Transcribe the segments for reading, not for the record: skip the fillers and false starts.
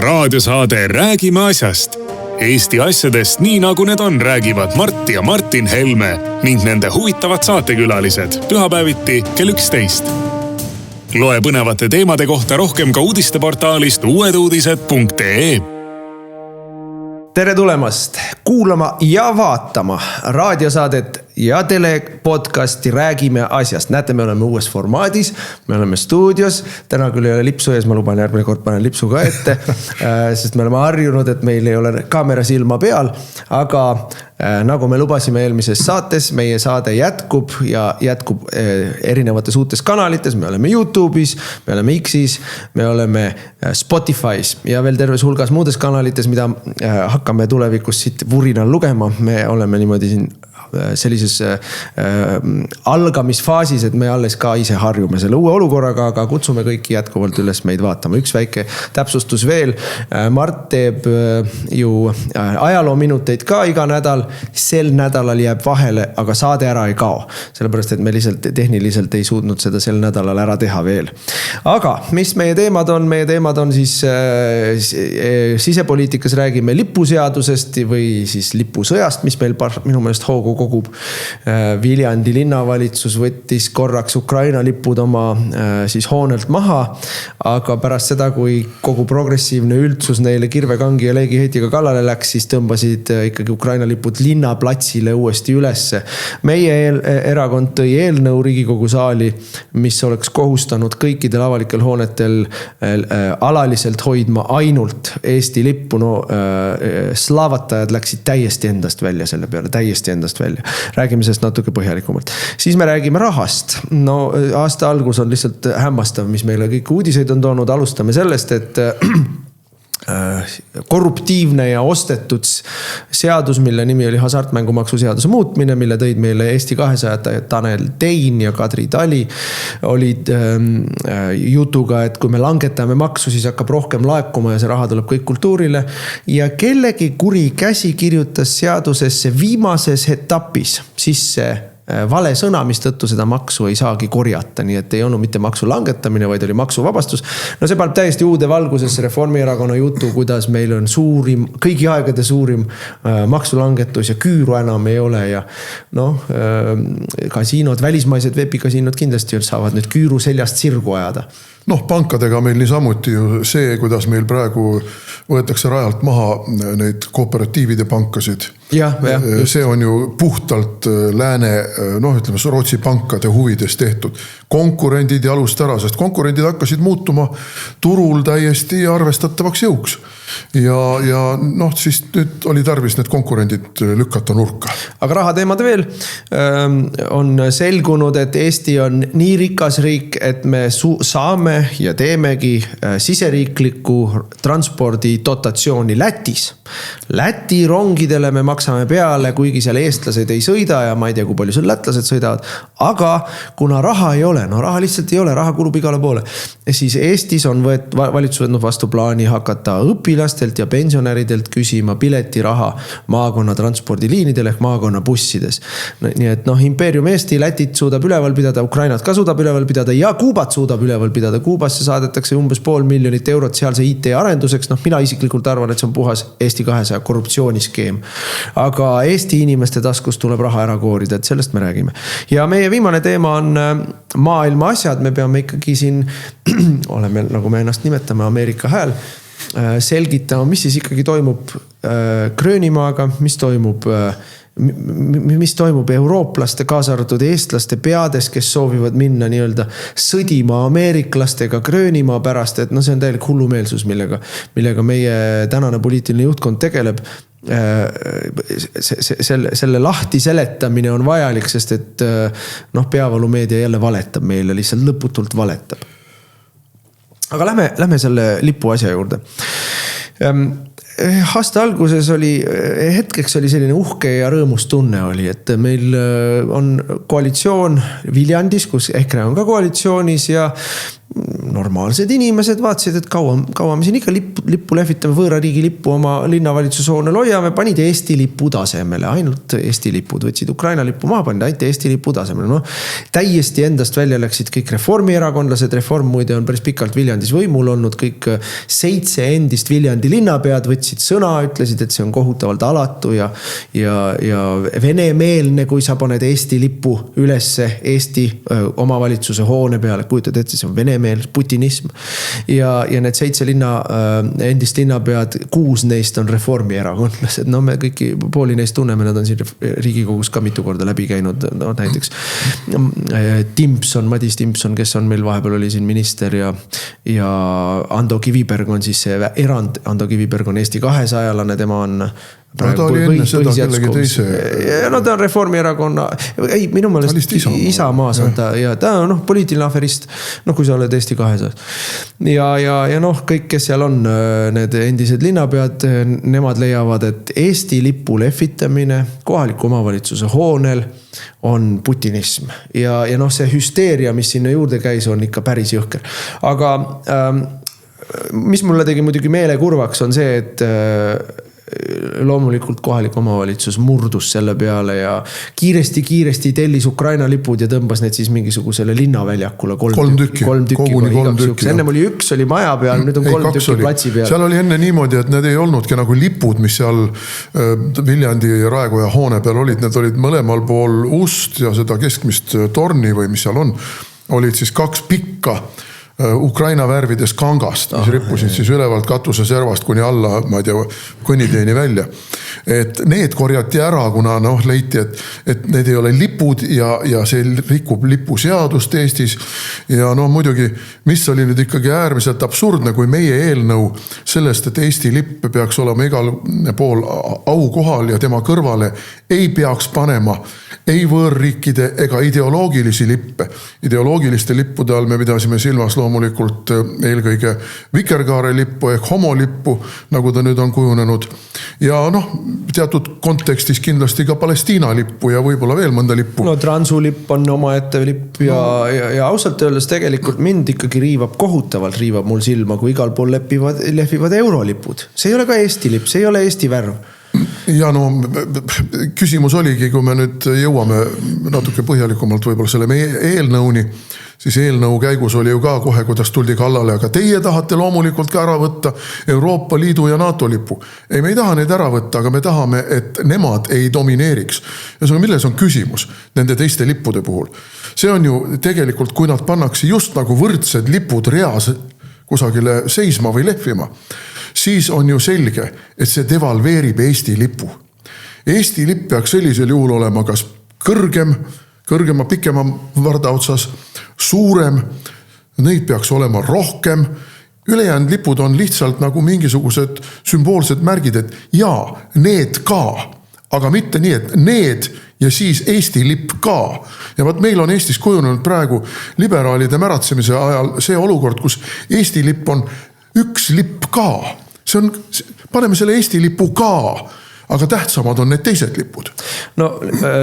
raadiosaade Räägime asjast. Eesti asjadest nii nagu need on, räägivad Mart ja Martin Helme ning nende huvitavad saatekülalised pühapäeviti kell 11. Loe põnevate teemade kohta rohkem ka uudisteportaalist uueduudised.ee. Tere tulemast kuulama ja vaatama raadiosaadet ja telepodcasti Räägime asjast. Näete, me oleme uues formaadis, me oleme stuudios. Täna küll ei ole lipsu ees, ma luban järgmine kord panen lipsu ka ette, sest me oleme harjunud, et meil ei ole kaamera silma peal. Aga nagu me lubasime eelmises saates, meie saade jätkub ja jätkub erinevates uutes kanalites. Me oleme YouTube'is, me oleme X'is, me oleme Spotify's ja veel terves hulgas muudes kanalites, mida hakkame tulevikus siit vurinal lugema. Me oleme niimoodi siin sellises algamisfaasis, et me alles ka ise harjume selle uue olukorraga, aga kutsume kõiki jätkuvalt üles meid vaatama. Üks väike täpsustus veel. Mart teeb ju ajaloominuteid ka iga nädal. Sel nädalal jääb vahele, aga saade ära ei kao. Sellepärast, et me lihtsalt tehniliselt ei suutnud seda sel nädalal ära teha veel. Aga mis meie teemad on? Meie teemad on siis sisepoliitikas räägime lipuseadusest või siis lipusõjast, mis meil minu meelest hoogu kogub. Viljandi linnavalitsus võttis korraks Ukraina lipud oma siis hoonelt maha, aga pärast seda, kui kogu progressiivne üldsus neile kirvekangi ja leegiheitiga kallale läks, siis tõmbasid ikkagi Ukraina lipud linnaplatsile uuesti ülesse. Meie erakond tõi eelnõu Riigikogu saali, mis oleks kohustanud kõikidel avalikel hoonetel alaliselt hoidma ainult Eesti lippu. No, slaavatajad läksid täiesti endast välja selle peale, täiesti endast välja. Räägime sellest natuke põhjalikumalt. Siis me räägime rahast. No, aasta algus on lihtsalt hämmastav, mis meile kõik uudiseid on toonud. Alustame sellest, et korruptiivne ja ostetud seadus, mille nimi oli hasartmängumaksu seaduse muutmine, mille tõid meile Eesti 200 Tanel Tein ja Kadri Tali, olid jutuga, et kui me langetame maksu, siis hakkab rohkem laekuma ja see raha tuleb kõik kultuurile. Ja kellegi kuri käsi kirjutas seadusesse viimases etapis sisse vale sõna, mis tõttu seda maksu ei saagi korjata, nii et ei olnud mitte maksu langetamine, vaid oli maksuvabastus. No see paneb täiesti uude valgusesse Reformierakonna jutu, kuidas meil on suurim, kõigi aegade suurim maksulangetus ja küüru enam ei ole ja kasiinod, välismaised vepikasiinod kindlasti saavad nüüd küüru seljast sirgu ajada. Pankadega meil niisamuti ju see, kuidas meil praegu võetakse rajalt maha neid kooperatiivide pankasid. Ja, see on ju puhtalt lääne, ütleme, Rootsi pankade huvides tehtud. Konkurendid jalust ära, sest konkurendid hakkasid muutuma turul täiesti arvestatavaks jõuks. Ja siis nüüd oli tarvis need konkurendid lükata nurka. Aga rahateemad veel. On selgunud, et Eesti on nii rikas riik, et me saame ja teemegi siseriikliku transpordi dotatsiooni Lätis. Läti rongidele me maksame peale, kuigi seal eestlased ei sõida ja ma ei tea, kui palju seal lätlased sõidavad. Aga kuna raha ei ole, raha lihtsalt ei ole, raha kulub igale poole, siis Eestis on valitsus võtnud vastu plaani hakata õpilastelt ja pensionäridelt küsima piletiraha maakonna transpordiliinidel ehk maakonna bussides. Nii et Impeerium Eesti Lätit suudab üleval pidada, Ukrainat ka suudab üleval pidada ja Kuubat suudab üleval pidada. Kuubasse saadetakse umbes 500 000 eurot sealse IT arenduseks. Mina isiklikult arvan, et see on puhas Eesti 200 korruptsiooniskeem. Aga Eesti inimeste taskust tuleb raha ära koorida, et sellest me räägime. Ja meie viimane teema on maailma asjad. Me peame ikkagi siin, oleme, nagu me ennast nimetame, Ameerika hääl, selgitama, mis siis ikkagi toimub Gröönimaaga, mis toimub eurooplaste, kaasa arvatud eestlaste peades, kes soovivad minna nii-öelda sõdima ameeriklastega Gröönimaa pärast, et see on täielik hullumeelsus, millega meie tänane poliitiline juhtkond tegeleb. Selle lahti seletamine on vajalik, sest et peavalumeedia jälle valetab meile, lihtsalt lõputult valetab. Aga lähme selle lipu asja juurde. Aasta alguses hetkeks oli selline uhke ja rõõmus tunne oli, et meil on koalitsioon Viljandis, kus EKRE on ka koalitsioonis ja normaalsed inimesed vaatasid, et kaua me siin ikka lippu lehvitame, võõra riigi lippu oma linnavalitsuse hoonel hoiame, panid Eesti lipu tasemele, ainult Eesti lipud, võtsid Ukraina lipu maha, panid ainult Eesti lipu tasemele. No, täiesti endast välja läksid kõik reformierakondlased, reform muide on päris pikalt Viljandis võimul olnud, kõik 7 endist Viljandi linnapead võtsid sõna, ütlesid, et see on kohutavalt alatu ja venemeelne, kui sa paned Eesti lipu ülesse Eesti omavalitsuse hoone peale, kujutad ette, see on venemeel, putinism. Ja need 7 endist linnapead, 6 neist on reformierakondlased. No me kõiki pooli neist tunneme, nad on siin Riigikogus ka mitu korda läbi käinud. No, näiteks Madis Timpson, kes on meil vahepeal oli siin minister ja Ando Kiviberg on siis see erand. Ando Kiviberg on Eesti 200-lane, tema on ta oli enne seda kellegi teise. No ta on Reformierakonna, minu meelest Isamaas on ta ja ta on poliitiline aferist, kui sa oled Eesti 200. Ja kõik, kes seal on, need endised linnapead, nemad leiavad, et Eesti lipu lehvitamine kohaliku omavalitsuse hoonel on putinism. Ja see hüsteeria, mis sinna juurde käis, on ikka päris jõhker. Aga mis mulle tegi muidugi meele kurvaks on see, et loomulikult kohalik omavalitsus murdus selle peale ja kiiresti tellis Ukraina lipud ja tõmbas need siis mingisugusele linnaväljakule 3 tükki. Ennem oli 1 oli maja peal, nüüd on 3 tükki platsi peal. Seal oli enne niimoodi, et need ei olnudki nagu lipud, mis seal Viljandi ja Raekoja hoone peal olid. Need olid mõlemal pool ust ja seda keskmist torni või mis seal on. Olid siis 2 pikka Ukraina värvides kangast, mis rippusid siis ülevalt katuse servast kuni alla, ma ei tea, kõnniteeni välja. Et need korjati ära, kuna leiti, et need ei ole lipud ja see rikub lipuseadust Eestis. Ja muidugi, mis oli nüüd ikkagi äärmiselt absurdne, kui meie eelnõu sellest, et Eesti lipp peaks olema igal pool aukohal ja tema kõrvale ei peaks panema ei võõrriikide ega ideoloogilisi lippe. Ideoloogiliste lippude all me pidasime silmas loomulikult eelkõige vikerkaare lippu ehk homolippu, nagu ta nüüd on kujunenud. Ja teatud kontekstis kindlasti ka Palestiina lippu ja võib-olla veel mõnda lippu. Transulipp on omaette lipp ja ausalt öeldes tegelikult mind ikkagi kohutavalt riivab mul silma, kui igal pool lehvivad eurolipud. See ei ole ka Eesti lipp, see ei ole Eesti värv. Ja küsimus oligi, kui me nüüd jõuame natuke põhjalikumalt võib-olla selle meie eelnõuni, siis eelnõu käigus oli ju ka kohe, kuidas tuldi kallale, aga teie tahate loomulikult ka ära võtta Euroopa Liidu ja NATO lipu. Ei, me ei taha neid ära võtta, aga me tahame, et nemad ei domineeriks. Ja milles on küsimus nende teiste lippude puhul? See on ju tegelikult, kui nad pannakse just nagu võrdsed lipud reas kusagile seisma või lehvima, siis on ju selge, et see devalveerib Eesti lipu. Eesti lipp peaks sellisel juhul olema kas kõrgema, pikema varda otsas, suurem, neid peaks olema rohkem. Ülejäänud lipud on lihtsalt nagu mingisugused sümboolsed märgid, et jaa, need ka, aga mitte nii, et need ja siis Eesti lipp ka. Ja meil on Eestis kujunenud praegu liberaalide märatsemise ajal see olukord, kus Eesti lipp on üks lipp ka. Paneme selle Eesti lipu ka, aga tähtsamad on need teised lipud.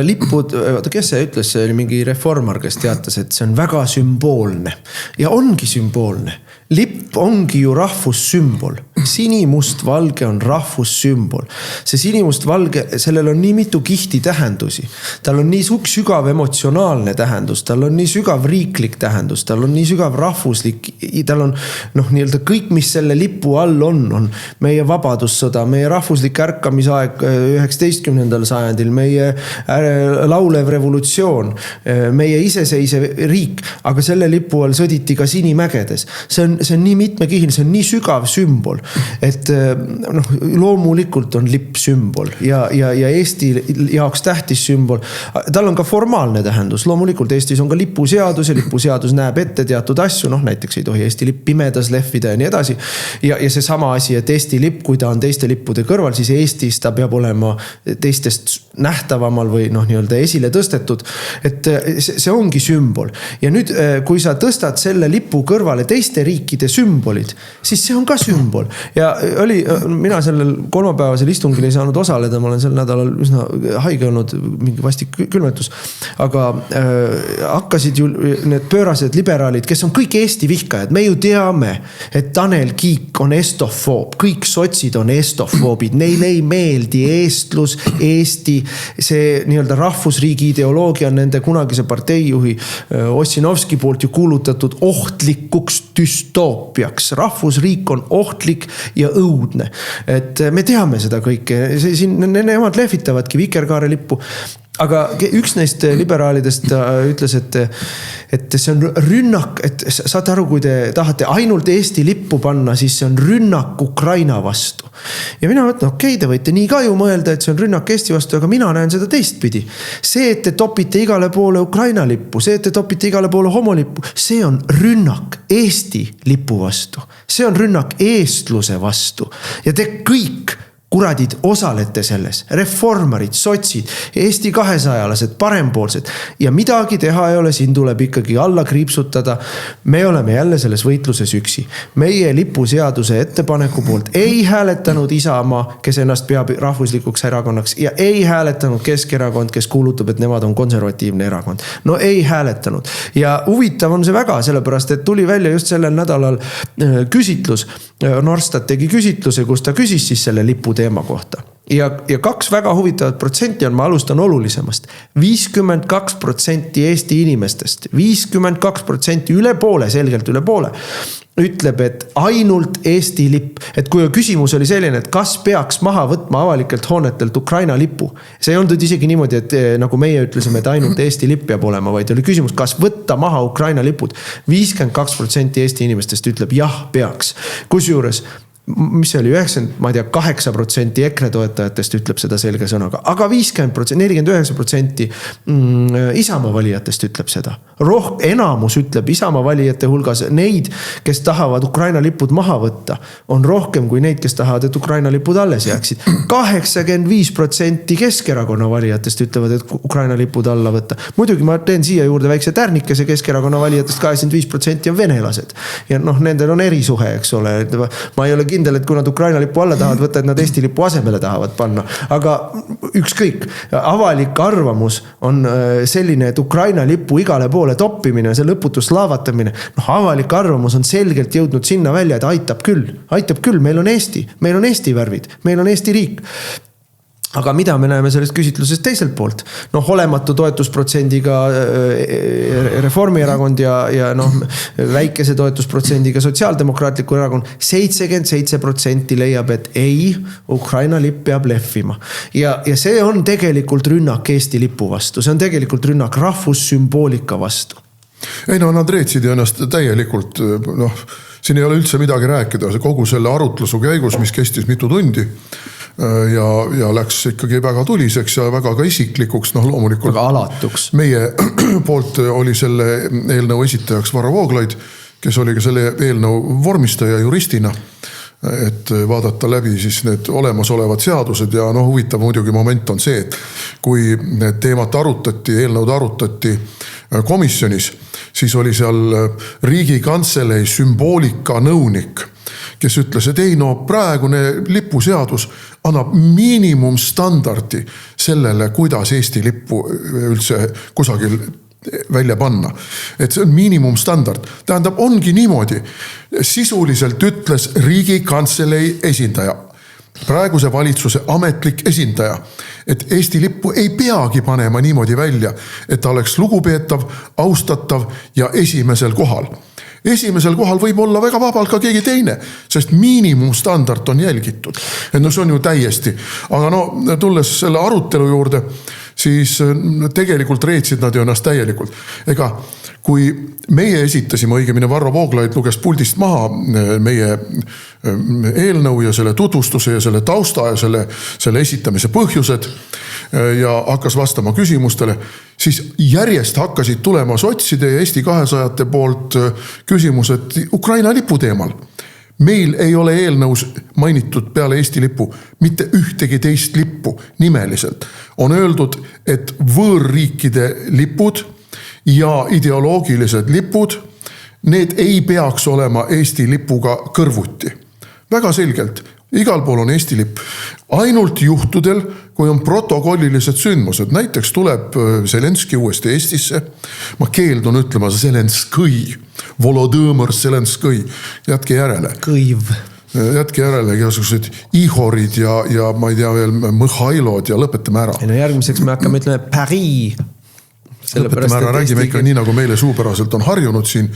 Lipud, kes see ütles, see oli mingi reformar, kes teatas, et see on väga sümboolne. Ja ongi sümboolne. Lipp ongi ju rahvussümbol. Sinimustvalge on rahvussümbol. See sinimustvalge, sellel on nii mitu kihti tähendusi. Tal on nii sügav emotsionaalne tähendus, tal on nii sügav riiklik tähendus, tal on nii sügav rahvuslik, tal on nii-öelda kõik, mis selle lipu all on meie vabadussõda, meie rahvuslik ärkamisaeg 19. sajandil, meie laulev revolutsioon, meie iseseisev riik, aga selle lipu all sõditi ka Sinimägedes. See on nii mitmekihiline, see on nii sügav sümbol, et loomulikult on lipp sümbol ja Eesti jaoks tähtis sümbol. Tal on ka formaalne tähendus. Loomulikult Eestis on ka lipuseadus ja lipuseadus näeb ette teatud asju, näiteks ei tohi Eesti lipp pimedas lehvida ja nii edasi. Ja see sama asi, et Eesti lipp, kui ta on teiste lippude kõrval, siis Eestis ta peab olema teistest nähtavamal või nii-öelda esile tõstetud. Et see ongi sümbol. Ja nüüd, kui sa tõstad selle lipu kõrvale teiste riikide sümbolid, siis see on ka sümbol. Ja mina sellel kolmapäevasel istungil ei saanud osaleda, ma olen sel nädalal üsna haige olnud, mingi vastik külmetus. Aga hakkasid ju need pöörased liberaalid, kes on kõik Eesti vihkajad. Me ju teame, et Tanel Kiik on estofoob, kõik sotsid on estofoobid, neile ei meeldi eestlus, Eesti, see nii-öelda rahvusriigi ideoloogia on nende kunagise parteijuhi Ossinovski poolt ju kuulutatud ohtlikuks düstoopiaks. Rahvusriik on ohtlik ja õudne. Et me teame seda kõike, nemad lehvitavadki vikerkaare lippu. Aga üks neist liberaalidest ütles, et see on rünnak, et saate aru, kui te tahate ainult Eesti lippu panna, siis see on rünnak Ukraina vastu. Ja mina mõtlen, okei, te võite nii ka ju mõelda, et see on rünnak Eesti vastu, aga mina näen seda teistpidi. See, et te topite igale poole Ukraina lippu, see, et te topite igale poole homolippu, see on rünnak Eesti lipu vastu. See on rünnak eestluse vastu. Ja te kõik kuradid osalete selles, reformarid, sotsid, Eesti 200-lased, parempoolsed ja midagi teha ei ole, siin tuleb ikkagi alla kriipsutada. Me oleme jälle selles võitluses üksi. Meie lipuseaduse ettepaneku poolt ei hääletanud Isamaa, kes ennast peab rahvuslikuks erakonnaks ja ei hääletanud Keskerakond, kes kuulutab, et nemad on konservatiivne erakond. No ei hääletanud. Ja huvitav on see väga, sellepärast, et tuli välja just sellel nädalal küsitlus. Norstat tegi küsitluse, kus ta küsis siis selle lipu teema kohta. Ja 2 väga huvitavat protsenti on, ma alustan olulisemast. 52% Eesti inimestest, 52% üle poole, selgelt üle poole, ütleb, et ainult Eesti lipp. Et kui küsimus oli selline, et kas peaks maha võtma avalikelt hoonetelt Ukraina lipu. See ei olnud isegi niimoodi, et nagu meie ütlesime, et ainult Eesti lipp peab olema, vaid oli küsimus, kas võtta maha Ukraina lipud. 52% Eesti inimestest ütleb, jah, peaks. Kusjuures mis see oli 8% EKRE toetajatest ütleb seda selge sõnaga, aga 50%, 49% Isamaa valijatest ütleb seda. Enamus ütleb Isamaa valijate hulgas neid, kes tahavad Ukraina lipud maha võtta, on rohkem kui neid, kes tahavad, et Ukraina lipud alles jääksid. 85% Keskerakonna valijatest ütlevad, et Ukraina lipud alla võtta. Muidugi ma teen siia juurde väikse tärnikese, Keskerakonna valijatest 85% on venelased. Ja nendel on erisuhe, eks ole. Ma ei ole kindel, et kui nad Ukraina lipu alla tahavad võtta, et nad Eesti lipu asemele tahavad panna. Aga ükskõik, avalik arvamus on selline, et Ukraina lipu igale poole toppimine, see lõputus laavatamine. Avalik arvamus on selgelt jõudnud sinna välja, et aitab küll, meil on Eesti värvid, meil on Eesti riik. Aga mida me näeme sellest küsitlusest teiselt poolt? Olematu toetusprotsendiga Reformierakond ja väikese toetusprotsendiga Sotsiaaldemokraatliku erakond 77% leiab, et ei, Ukraina lipp peab lehvima. Ja see on tegelikult rünnak Eesti lipu vastu. See on tegelikult rünnak rahvussümboolika vastu. Ei nad reetsid ennast täielikult, siin ei ole üldse midagi rääkida. Kogu selle arutlusu käigus, mis kestis mitu tundi, ja läks ikkagi väga tuliseks ja väga ka isiklikuks, loomulikult. Väga alatuks. Meie poolt oli selle eelnõu esitajaks Varro Vooglaid, kes oli ka selle eelnõu vormistaja juristina, et vaadata läbi siis need olemasolevad seadused ja huvitav muidugi moment on see, et kui need teemat arutati, eelnõud arutati komisjonis, siis oli seal Riigikantselei sümboolika nõunik, kes ütles, et praegune lipuseadus annab miinimumstandardi sellele, kuidas Eesti lippu üldse kusagil välja panna. Et see on miinimumstandard. Tähendab, ongi niimoodi. Sisuliselt ütles Riigikantselei esindaja, praeguse valitsuse ametlik esindaja, et Eesti lippu ei peagi panema niimoodi välja, et ta oleks lugupeetav, austatav ja esimesel kohal. Esimesel kohal võib olla väga vabalt ka keegi teine, sest miinimumstandard on jälgitud. Et see on ju täiesti. Aga tulles selle arutelu juurde, siis tegelikult reetsid nad ju ennast täielikult. Ega kui meie esitasime, õigemini Varro Vooglaid luges puldist maha meie eelnõu ja selle tutvustuse ja selle tausta ja selle esitamise põhjused ja hakkas vastama küsimustele, siis järjest hakkasid tulema sotside ja Eesti 200 poolt küsimused Ukraina lipu teemal. Meil ei ole eelnõus mainitud peale Eesti lipu mitte ühtegi teist lippu nimeliselt. On öeldud, et võõrriikide lipud ja ideoloogilised lipud, need ei peaks olema Eesti lipuga kõrvuti. Väga selgelt. Igal pool on Eesti lipp. Ainult juhtudel, kui on protokollilised sündmused, näiteks tuleb Zelenski uuesti Eestisse. Ma keeldun ütlema Zelenskõi, Volodõmõr Zelenskõi. Jätke järele. Kõiv. Jätke järele igasugused Ihorid ja ma ei tea veel Mihhailod ja lõpetame ära. No järgmiseks me hakkame ütlema Paris. Lõpetame ära, räägime ikka nii, nagu meile suupäraselt on harjunud siin.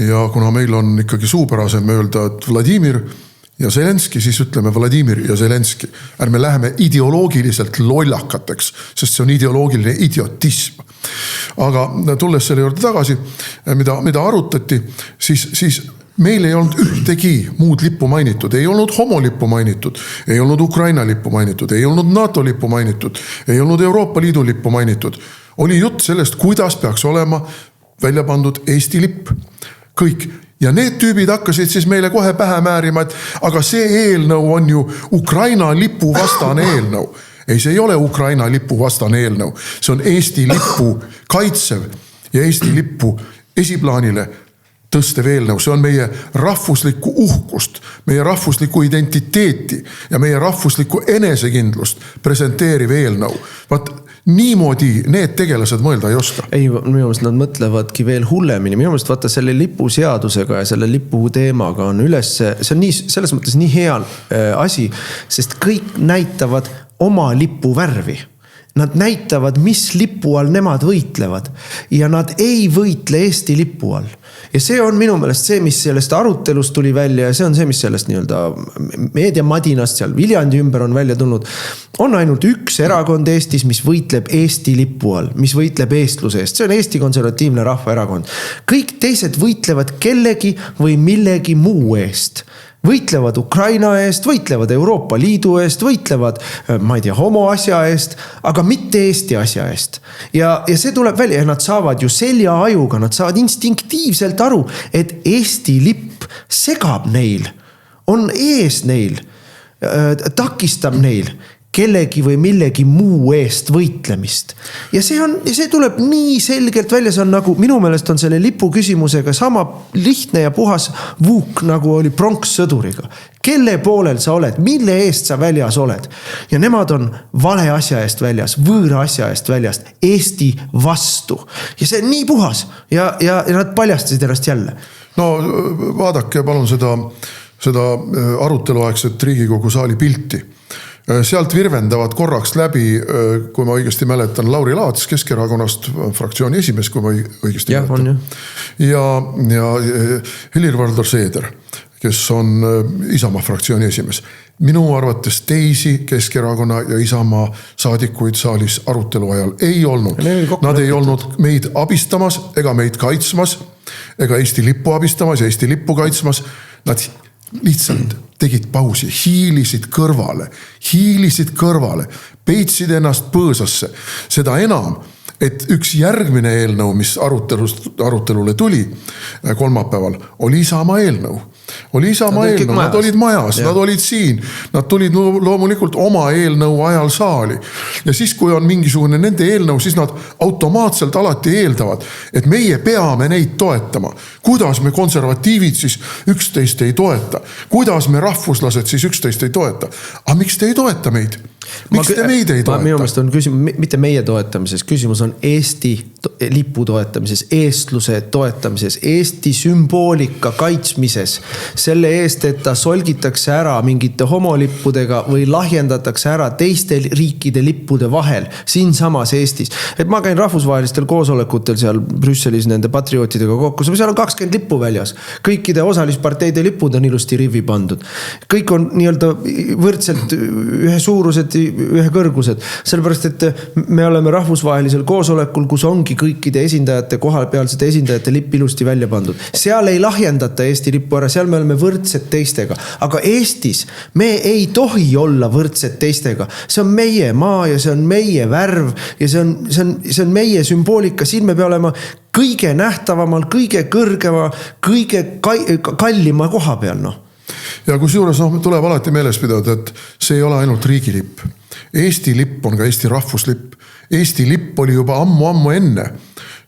Ja kuna meil on ikkagi suupärasem öelda, et Vladimir ja Zelenski, siis ütleme Vladimir ja Zelenski. Ärme läheme ideoloogiliselt lollakateks, sest see on ideoloogiline idiotism. Aga tulles selle juurde tagasi, mida arutati, siis meil ei olnud ühtegi muud lippu mainitud. Ei olnud homolippu mainitud, ei olnud Ukraina lippu mainitud, ei olnud NATO lippu mainitud, ei olnud Euroopa Liidu lippu mainitud. Oli jutt sellest, kuidas peaks olema välja pandud Eesti lipp. Kõik. Ja need tüübid hakkasid siis meile kohe pähe määrima, et aga see eelnõu on ju Ukraina lipu vastane eelnõu. Ei, see ei ole Ukraina lipu vastane eelnõu. See on Eesti lippu kaitsev ja Eesti lippu esiplaanile tõstev eelnõu. See on meie rahvuslikku uhkust, meie rahvuslikku identiteeti ja meie rahvuslikku enesekindlust presenteeriv eelnõu. Vaat niimoodi need tegelased mõelda ei oska. Ei, minu meelest nad mõtlevadki veel hullemini. Minu meelest vaata selle lipuseadusega ja selle lipu teemaga on üles, see on nii, selles mõttes nii hea asi, sest kõik näitavad oma lipu värvi. Nad näitavad, mis lipu all nemad võitlevad ja nad ei võitle Eesti lipu all. Ja see on minu meelest see, mis sellest arutelust tuli välja ja see on see, mis sellest nii-öelda meediamadinast seal Viljandi ümber on välja tulnud. On ainult üks erakond Eestis, mis võitleb Eesti lipu all, mis võitleb eestluse eest. See on Eesti Konservatiivne Rahvaerakond. Kõik teised võitlevad kellegi või millegi muu eest. Võitlevad Ukraina eest, võitlevad Euroopa Liidu eest, võitlevad, ma ei tea, homo asja eest, aga mitte Eesti asja eest. Ja see tuleb välja ja nad saavad ju selja ajuga, nad saavad instinktiivselt aru, et Eesti lipp segab neil, on ees neil, takistab neil kellegi või millegi muu eest võitlemist. Ja see tuleb nii selgelt välja, see on nagu, minu meelest on selle lipu küsimusega sama lihtne ja puhas vuuk, nagu oli pronkssõduriga. Kelle poolel sa oled, mille eest sa väljas oled? Ja nemad on vale asja eest väljas, võõra asja eest väljas, Eesti vastu. Ja see on nii puhas ja nad paljastasid ennast jälle. No vaadake palun seda aruteluaegset Riigikogu saali pilti. Sealt virvendavad korraks läbi, kui ma õigesti mäletan, Lauri Laats Keskerakonnast, fraktsiooni esimees, kui ma õigesti mäletan. Ja Helir-Valdor Seeder, kes on Isamaa fraktsiooni esimees. Minu arvates teisi Keskerakonna ja Isamaa saadikuid saalis arutelu ajal ei olnud. Nad ei olnud meid abistamas ega meid kaitsmas, ega Eesti lippu abistamas ja Eesti lippu kaitsmas. Nad lihtsalt tegid pausi, hiilisid kõrvale, peitsid ennast põõsasse. Seda enam, et üks järgmine eelnõu, mis arutelule tuli kolmapäeval, oli Isamaa eelnõu. Nad olid majas, nad olid siin, nad tulid loomulikult oma eelnõu ajal saali. Ja siis, kui on mingisugune nende eelnõu, siis nad automaatselt alati eeldavad, et meie peame neid toetama. Kuidas me konservatiivid siis üksteist ei toeta? Kuidas me rahvuslased siis üksteist ei toeta? Aga miks te ei toeta meid? Miks te meid ei toeta? Minu meelest on küsimus, mitte meie toetamises, küsimus on Eesti lipu toetamises, eestluse toetamises, Eesti sümboolika kaitsmises, selle eest, et ta solgitakse ära mingite homolippudega või lahjendatakse ära teiste riikide lippude vahel siin samas Eestis. Et ma käin rahvusvahelistel koosolekutel seal Brüsselis nende patriootidega kokku, seal on 20 lippu väljas. Kõikide osalisparteide lipud on ilusti rivi pandud. Kõik on nii-öelda võrdselt ühe suurused, ühe kõrgused. Sellepärast, et me oleme rahvusvahelisel koosolekul, kus ongi kõikide esindajate, kohalpealsete esindajate lipp ilusti välja pandud. Seal ei lahjendata Eesti lippu ära, seal me oleme võrdsed teistega. Aga Eestis me ei tohi olla võrdsed teistega. See on meie maa ja see on meie värv ja see on meie sümboolika. Siin me peame olema kõige nähtavamal, kõige kõrgema, kõige kallima koha peal, noh. Ja kusjuures tuleb alati meeles pidada, et see ei ole ainult riigilipp. Eesti lipp on ka Eesti rahvuslipp. Eesti lipp oli juba ammu enne,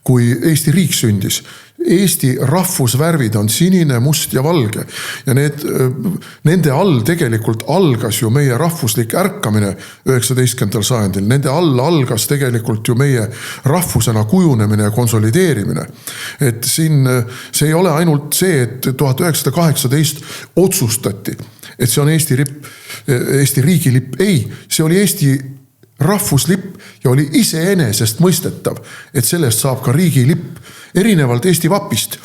kui Eesti riik sündis. Eesti rahvusvärvid on sinine, must ja valge. Ja nende all tegelikult algas ju meie rahvuslik ärkamine 19. sajandil. Nende all algas tegelikult ju meie rahvusena kujunemine ja konsolideerimine. Et siin see ei ole ainult see, et 1918 otsustati, et see on Eesti lipp, Eesti riigilipp. Ei, see oli Eesti rahvuslipp ja oli iseenesest mõistetav, et sellest saab ka riigilipp. Erinevalt Eesti vapist,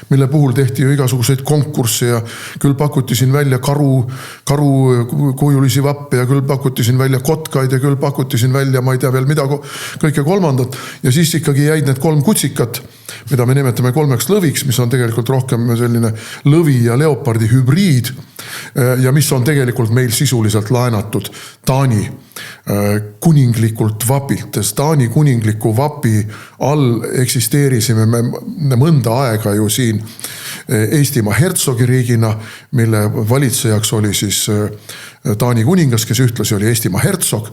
mille puhul tehti ju igasuguseid konkursse ja küll pakuti siin välja karu kujulisi vappe ja küll pakuti siin välja kotkaid ja küll pakuti siin välja, ma ei tea veel mida, kõike kolmandat. Ja siis ikkagi jäid need 3 kutsikat, mida me nimetame 3 lõviks, mis on tegelikult rohkem selline lõvi ja leopardi hübriid ja mis on tegelikult meil sisuliselt laenatud Taani kuninglikult vapilt. Taani kuningliku vapi all eksisteerisime me mõnda aega ju siin Eestimaa hertsogiriigina, mille valitsejaks oli siis Taani kuningas, kes ühtlasi oli Eestimaa hertsog.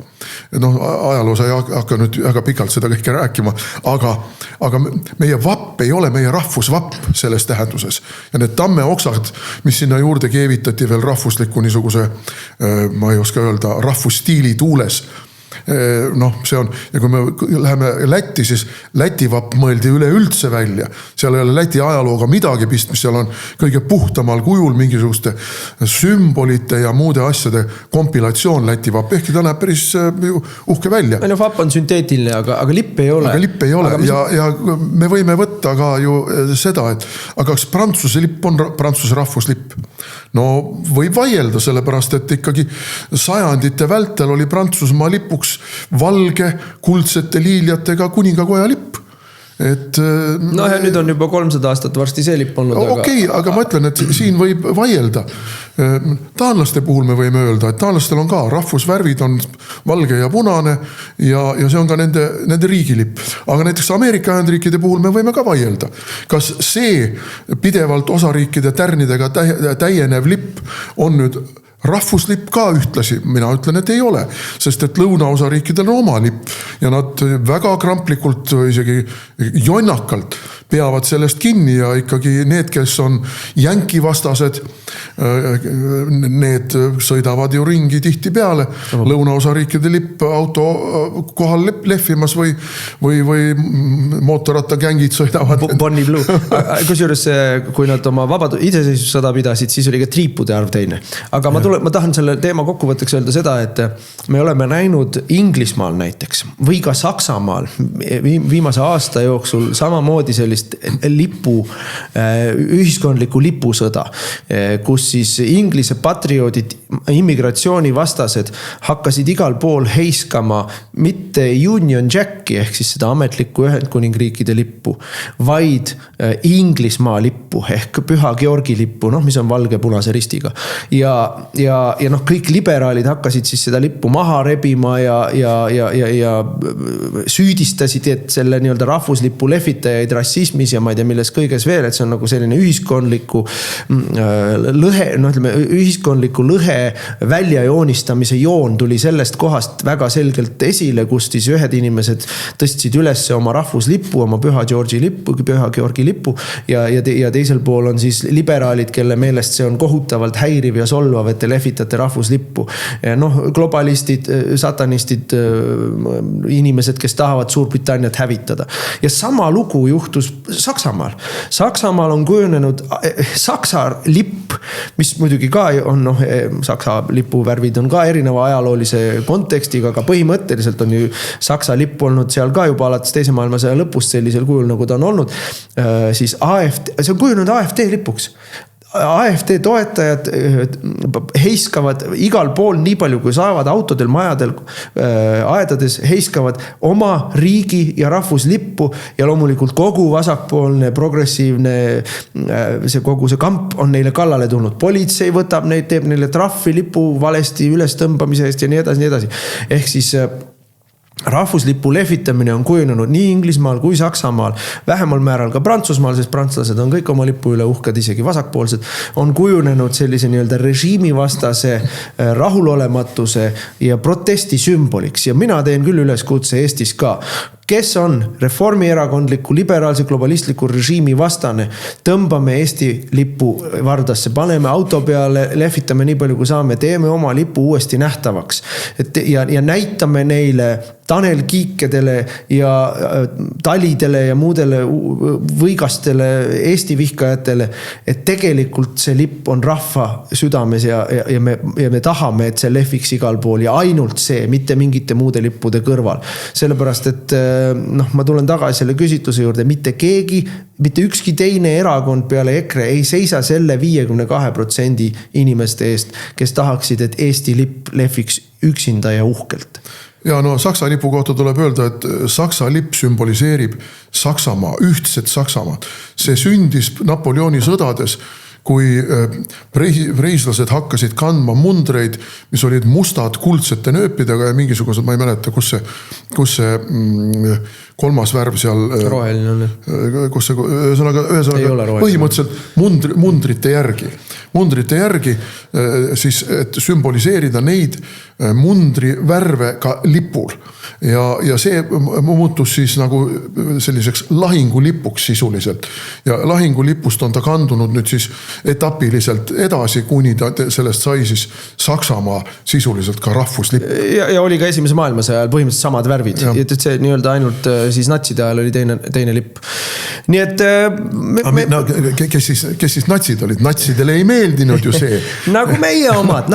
Ajaloos ei hakka nüüd väga pikalt seda kõike rääkima, aga meie vapp ei ole meie rahvusvapp selles tähenduses. Ja need tammeoksad, mis sinna juurde keevitati veel rahvusliku niisuguse, ma ei oska öelda, rahvusstiili tuules. See on, ja kui me läheme Lätti, siis Läti vapp mõeldi üleüldse välja. Seal ei ole Läti ajalooga midagi pistmist, seal on kõige puhtamal kujul mingisuguste sümbolite ja muude asjade kompilatsioon Läti vapp. Ehkki ta näeb päris uhke välja. Vapp on sünteetiline, aga lipp ei ole. Aga lipp ei ole ja me võime võtta ka ju seda, et aga kas Prantsuse lipp on Prantsuse rahvuslipp? No võib vaielda, sellepärast, et ikkagi sajandite vältel oli Prantsusmaa lipuks valge kuldsete liiljatega kuningakoja lipp. Ja nüüd on juba 300 aastat varsti see lipp olnud. Okei, aga ma ütlen, et siin võib vaielda. Taanlaste puhul me võime öelda, et taanlastel on ka rahvusvärvid on valge ja punane ja see on ka nende riigilipp. Aga näiteks Ameerika Ühendriikide puhul me võime ka vaielda. Kas see pidevalt osariikide tärnidega täienev lipp on nüüd rahvuslipp ka ühtlasi? Mina ütlen, et ei ole, sest et lõunaosariikidel on oma lipp ja nad väga kramplikult, isegi jonnakalt peavad sellest kinni ja ikkagi need, kes on jänki vastased, need sõidavad ju ringi tihti peale. Lõunaosariikide lipp auto kohal lehvimas või mootorratta gängid sõidavad. Bonnie Blue. Kusjuures, kui nad oma iseseisvussõda pidasid, siis oli ka triipude arv teine. Aga ma tahan selle teema kokkuvõtteks öelda seda, et me oleme näinud Inglismaal näiteks või ka Saksamaal viimase aasta jooksul samamoodi sellist ühiskondliku lipusõda, kus siis Inglise patrioodid, immigratsioonivastased hakkasid igal pool heiskama mitte Union Jacki ehk siis seda ametlikku Ühendkuningriikide lippu, vaid Inglismaa lippu ehk Püha Georgi lippu, mis on valge punase ristiga. Ja kõik liberaalid hakkasid siis seda lippu maha rebima ja süüdistasid, et selle nii-öelda rahvuslipu lehvitajaid rassismis ja ma ei tea milles kõiges veel, et see on nagu selline ühiskondliku lõhe väljajoonistamise joon tuli sellest kohast väga selgelt esile, kus siis ühed inimesed tõstsid üles oma rahvuslipu, oma Püha Georgi lipu ja teisel pool on siis liberaalid, kelle meelest see on kohutavalt häiriv ja solvav, et te lehvitate rahvuslippu. Globalistid, satanistid, inimesed, kes tahavad Suurbritanniat hävitada. Ja sama lugu juhtus Saksamaal. Saksamaal on kujunenud Saksa lipp, mis muidugi ka on, Saksa lipu värvid on ka erineva ajaloolise kontekstiga, aga põhimõtteliselt on ju Saksa lipp olnud seal ka juba alates teise maailmasõja lõpust sellisel kujul, nagu ta on olnud, siis see on kujunenud AfD lipuks. AfD toetajad heiskavad igal pool nii palju, kui saavad autodel, majadel, aedades heiskavad oma riigi ja rahvuslippu ja loomulikult kogu vasakpoolne, progressiivne, kogu see kamp on neile kallale tulnud. Politsei võtab neid, teeb neile trahvi lipu valesti üles tõmbamise eest ja nii edasi. Ehk siis rahvuslipu lehvitamine on kujunenud nii Inglismaal kui Saksamaal, vähemal määral ka Prantsusmaal, sest prantslased on kõik oma lipu üle uhked, isegi vasakpoolsed, on kujunenud sellise nii-öelda režiimivastase rahulolematuse ja protesti sümboliks. Ja mina teen küll üleskutse Eestis ka. Kes on reformierakondliku, liberaalse, globalistliku režiimi vastane, tõmbame Eesti lipu vardasse, paneme auto peale, lehvitame nii palju kui saame, teeme oma lipu uuesti nähtavaks. Ja näitame neile Tanel Kiikedele ja talidele ja muudele võigastele Eesti vihkajatele, et tegelikult see lipp on rahva südames ja me tahame, et see lehviks igal pool ja ainult see, mitte mingite muude lippude kõrval. Sellepärast, et ma tulen tagasi selle küsitluse juurde, mitte keegi, mitte ükski teine erakond peale EKRE ei seisa selle 52% inimeste eest, kes tahaksid, et Eesti lipp lehviks üksinda ja uhkelt. Ja no Saksa lipu kohta tuleb öelda, et Saksa lipp sümboliseerib Saksamaa, ühtset Saksamaad. See sündis Napoleoni sõdades, kui preislased hakkasid kandma mundreid, mis olid mustad kuldsete nööpidega ja mingisugused, ma ei mäleta, kus see kolmas värv seal. Roheline on. Kus see, ühesõnaga põhimõtteliselt mundrite järgi siis, et sümboliseerida neid mundri värve ka lipul. Ja see muutus siis nagu selliseks lahingulipuks sisuliselt. Ja lahingulipust on ta kandunud nüüd siis etapiliselt edasi, kuni ta sellest sai siis Saksamaa sisuliselt ka rahvuslipp. Ja oli ka esimese maailmasõja ajal põhimõtteliselt samad värvid. Et see nii-öelda ainult siis natside ajal oli teine lipp. Nii et... Kes siis natsid olid? Natsidele ei meeldinud ju see. nagu meie omad,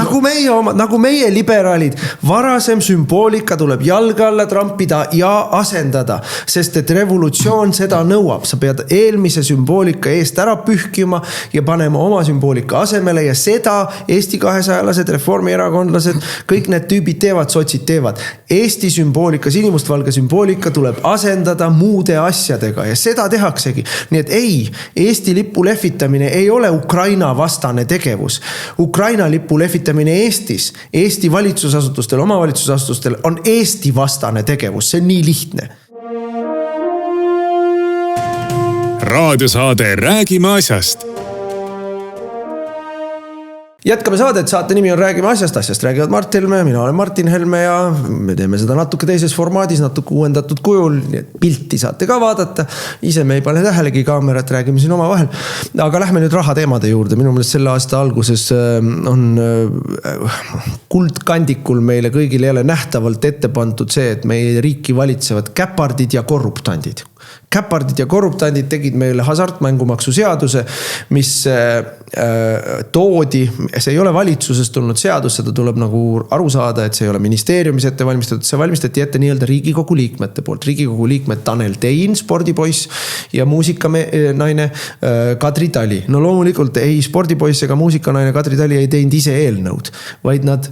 nagu meie liberaalid. Varasem sümboolika tuleb jalga alla trampida ja asendada, sest et revolutsioon seda nõuab. Sa pead eelmise sümboolika eest ära pühkima ja panema oma sümboolika asemele ja seda Eesti 200-lased, reformierakondlased, kõik need tüübid teevad, sotsid teevad. Eesti sümboolika, sinimustvalge sümboolika tuleb asendada muude asjadega ja seda tehaksegi. Nii et ei, Eesti lipu lehvitamine ei ole Ukraina vastane tegevus. Ukraina lipu lehvitamine Eestis, Eesti valitsusasutustel, omavalitsusasutustel on Eesti vastane tegevus, see on nii lihtne. Raadiosaade Räägime asjast. Jätkame saadet, saate nimi on Räägime asjast räägivad Mart Helme, mina olen Martin Helme ja me teeme seda natuke teises formaadis, natuke uuendatud kujul, pilti saate ka vaadata, ise me ei pane tähelegi kaamerat, räägime siin oma vahel. Aga lähme nüüd rahateemade juurde, minu meelest selle aasta alguses on kuldkandikul meile kõigile jälle nähtavalt ette pandud see, et meie riiki valitsevad käpardid ja korruptandid. Käpardid ja korruptandid tegid meile hasartmängumaksu seaduse, mis toodi, see ei ole valitsusest tulnud seadus, seda tuleb nagu aru saada, et see ei ole ministeeriumis ette valmistatud, see valmistati ette nii-öelda Riigikogu liikmete poolt. Riigikogu liikmed Tanel Tein, spordipoiss ja muusikanaine Kadri Tali. No loomulikult ei spordipoiss ega muusikanaine Kadri Tali ei teinud ise eelnõud, vaid nad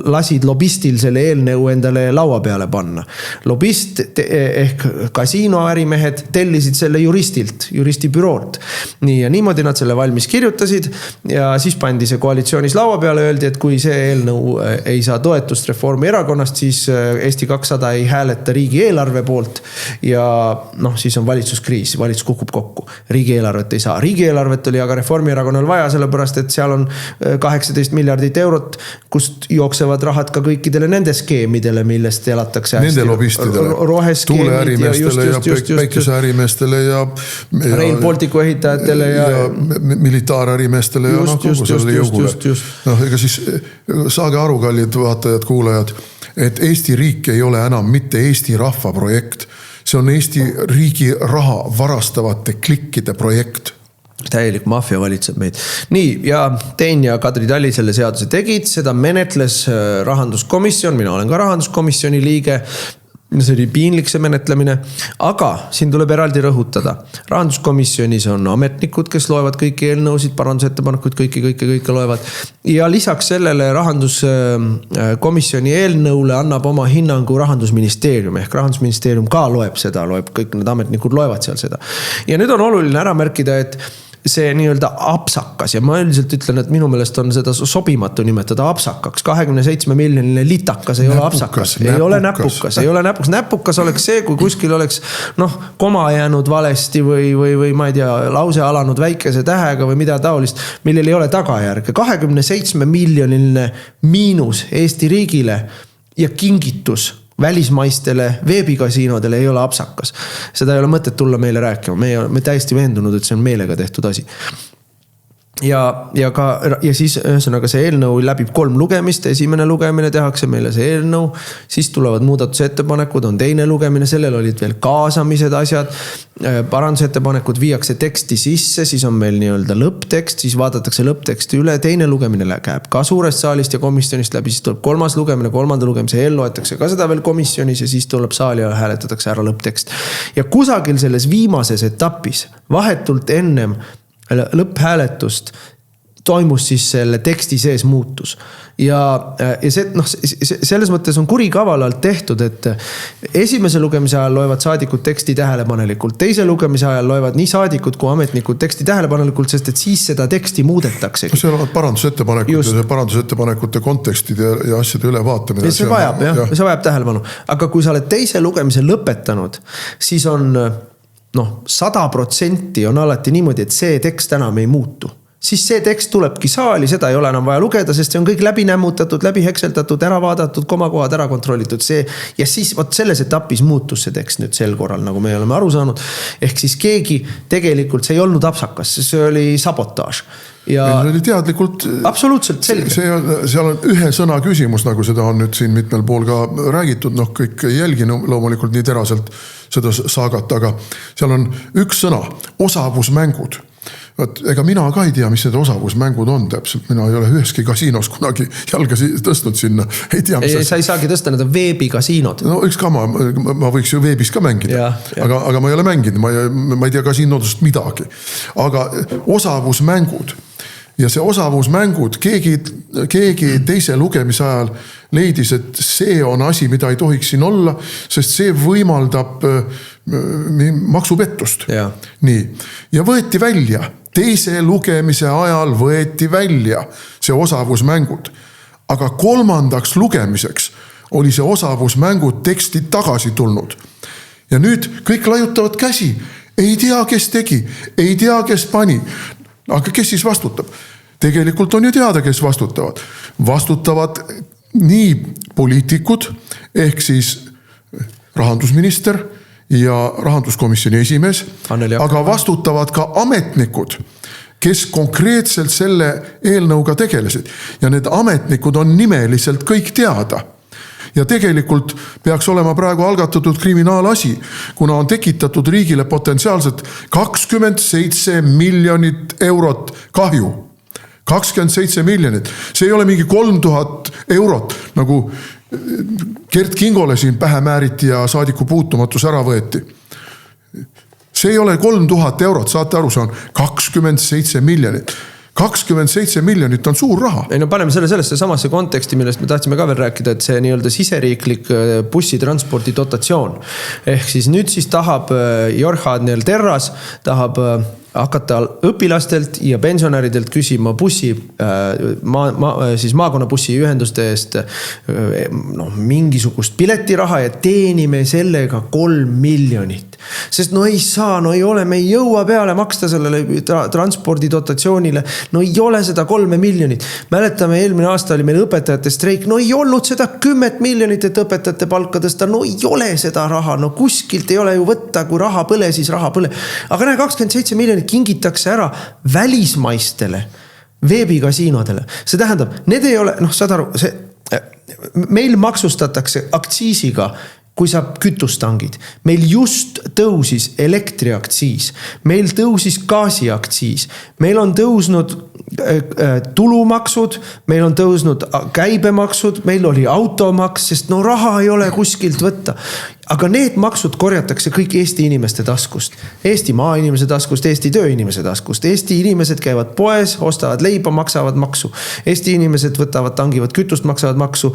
lasid lobistil selle eelnõu endale laua peale panna. Lobist ehk kasiinoärimehed tellisid selle juristibüroolt. Nii ja niimoodi nad selle valmis kirjutasid ja siis pandi see koalitsioonis laua peale, öeldi, et kui see eelnõu ei saa toetust Reformierakonnast, siis Eesti 200 ei hääleta riigieelarve poolt ja siis on valitsuskriis, valitsus kukub kokku. Riigieelarvet ei saa. Riigieelarvet oli aga Reformierakonnal vaja, sellepärast et seal on 18 miljardit eurot, kust jooksevad rahad ka kõikidele nende skeemidele, millest elatakse hästi. Nende lobistidele, tuuleärimeestele ja päikeseärimeestele ja Rail Balticu ehitajatele ja militaarärimeestele ja kogu sellele jõugule. Ega siis saage aru, kallid vaatajad, kuulajad, et Eesti riik ei ole enam mitte Eesti rahva projekt. See on Eesti riigi raha varastavate klikkide projekt. Täielik mafia valitseb meid. Nii, ja Tein ja Kadri Tali selle seaduse tegid, seda menetles rahanduskomisjon, mina olen ka rahanduskomisjoni liige, see oli piinlik see menetlemine, aga siin tuleb eraldi rõhutada. Rahanduskomisjonis on ametnikud, kes loevad kõiki eelnõusid, parandusettepanekuid, kõike loevad. Ja lisaks sellele rahanduskomisjoni eelnõule annab oma hinnangu rahandusministeerium, ehk rahandusministeerium ka loeb seda, kõik need ametnikud loevad seal seda. Ja nüüd on oluline ära märkida, et see nii-öelda apsakas ja ma üldiselt ütlen, et minu meelest on seda sobimatu nimetada apsakaks. 27 miljoniline litakas ei ole apsakas, ei ole näpukas, ei ole näpukas. Näpukas oleks see, kui kuskil oleks koma jäänud valesti või ma ei tea, lause alanud väikese tähega või mida taolist, millel ei ole tagajärge. 27 miljoniline miinus Eesti riigile ja kingitus välismaistele veebikasiinodele ei ole apsakas. Seda ei ole mõtet tulla meile rääkima. Me täiesti veendunud, et see on meelega tehtud asi. Ja siis ühesõnaga see eelnõu läbib 3 lugemist, esimene lugemine tehakse meile see eelnõu, siis tulevad muudatusettepanekud, on teine lugemine, sellel olid veel kaasamised asjad, parandusettepanekud viiakse teksti sisse, siis on meil nii-öelda lõpptekst, siis vaadatakse lõppteksti üle, teine lugemine käib ka suurest saalist ja komisjonist läbi, siis tuleb 3. lugemine, 3. lugemise eel loetakse ka seda veel komisjonis ja siis tuleb saali ja hääletatakse ära lõpptekst. Ja kusagil selles viimases etapis, vahetult ennem lõpphääletust toimus siis selle teksti sees muutus. Ja see, selles mõttes on kurikavalalt tehtud, et esimese lugemise ajal loevad saadikud teksti tähelepanelikult, teise lugemise ajal loevad nii saadikud kui ametnikud teksti tähelepanelikult, sest et siis seda teksti muudetakse. See on parandusettepanekud ja parandusettepanekute kontekstide ja asjade ülevaatamine. See vajab tähelepanu. Aga kui sa oled teise lugemise lõpetanud, siis on 100% on alati niimoodi, et see tekst enam ei muutu. Siis see tekst tulebki saali, seda ei ole enam vaja lugeda, sest see on kõik läbi nämmutatud, läbi hekseldatud, ära vaadatud, komakohad ära kontrollitud. Ja siis selles etapis muutus see tekst nüüd sel korral, nagu me oleme aru saanud. Ehk siis keegi tegelikult, see ei olnud apsakas, see oli sabotaaž. Ja see oli teadlikult absoluutselt selge. Seal on ühe sõna küsimus, nagu seda on nüüd siin mitmel pool ka räägitud, kõik ei jälgi loomulikult nii teraselt seda saagat, aga seal on üks sõna, osavusmängud. Ega mina ka ei tea, mis need osavusmängud on täpselt. Mina ei ole üheski kasiinos kunagi jalga tõstnud sinna. Ei tea, sa ei saagi tõsta, need on veebikasiinod. No üks ka ma võiks ju veebis ka mängida. Aga ma ei ole mänginud, ma ei tea kasiinodest midagi. Aga osavusmängud ja see osavusmängud, keegi teise lugemise ajal leidis, et see on asi, mida ei tohiks siin olla, sest see võimaldab maksupettust. Nii. Ja võeti välja, teise lugemise ajal võeti välja see osavusmängud. Aga 3. lugemiseks oli see osavusmängud teksti tagasi tulnud. Ja nüüd kõik laiutavad käsi. Ei tea, kes tegi, ei tea, kes pani. Aga kes siis vastutab? Tegelikult on ju teada, kes vastutavad. Vastutavad nii poliitikud, ehk siis rahandusminister ja rahanduskomisjoni esimees, aga vastutavad ka ametnikud, kes konkreetselt selle eelnõuga tegelesid. Ja need ametnikud on nimeliselt kõik teada. Ja tegelikult peaks olema praegu algatatud kriminaalasi, kuna on tekitatud riigile potentsiaalselt 27 miljonit eurot kahju. 27 miljonit. See ei ole mingi 3000 eurot, nagu Gert Kingole siin pähe määriti ja saadiku puutumatus ära võeti. See ei ole 3000 eurot, saate aru, see on 27 miljonit. 27 miljonit on suur raha. Ei no paneme sellesse samasse konteksti, millest me tahtsime ka veel rääkida, et see nii-öelda siseriiklik bussitranspordi dotatsioon. Ehk siis nüüd siis tahab Jorg Terras tahab hakata õpilastelt ja pensionäridelt küsima maakonnabussi ühenduste eest mingisugust piletiraha ja teenime sellega 3 miljonit. Sest ei saa, ei ole, me ei jõua peale maksta sellele transpordi dotatsioonile. Ei ole seda 3 miljonit. Mäletame, eelmine aasta oli meil õpetajate streik. Ei olnud seda 10 miljonit, et õpetajate palka tõsta. Ei ole seda raha. Kuskilt ei ole ju võtta, kui raha põle, siis raha põle. Aga 27 miljonit kingitakse ära välismaistele veebikasiinodele. See tähendab, need ei ole, saad aru, meil maksustatakse aktsiisiga, kui sa kütustangid. Meil just tõusis elektriaktsiis. Meil tõusis gaasiaktsiis. Meil on tõusnud tulumaksud, meil on tõusnud käibemaksud, meil oli automaks, sest no raha ei ole kuskilt võtta. Aga need maksud korjatakse kõik Eesti inimeste taskust. Eesti maainimese taskust, Eesti tööinimese taskust. Eesti inimesed käivad poes, ostavad leiba, maksavad maksu. Eesti inimesed võtavad, tangivad kütust, maksavad maksu.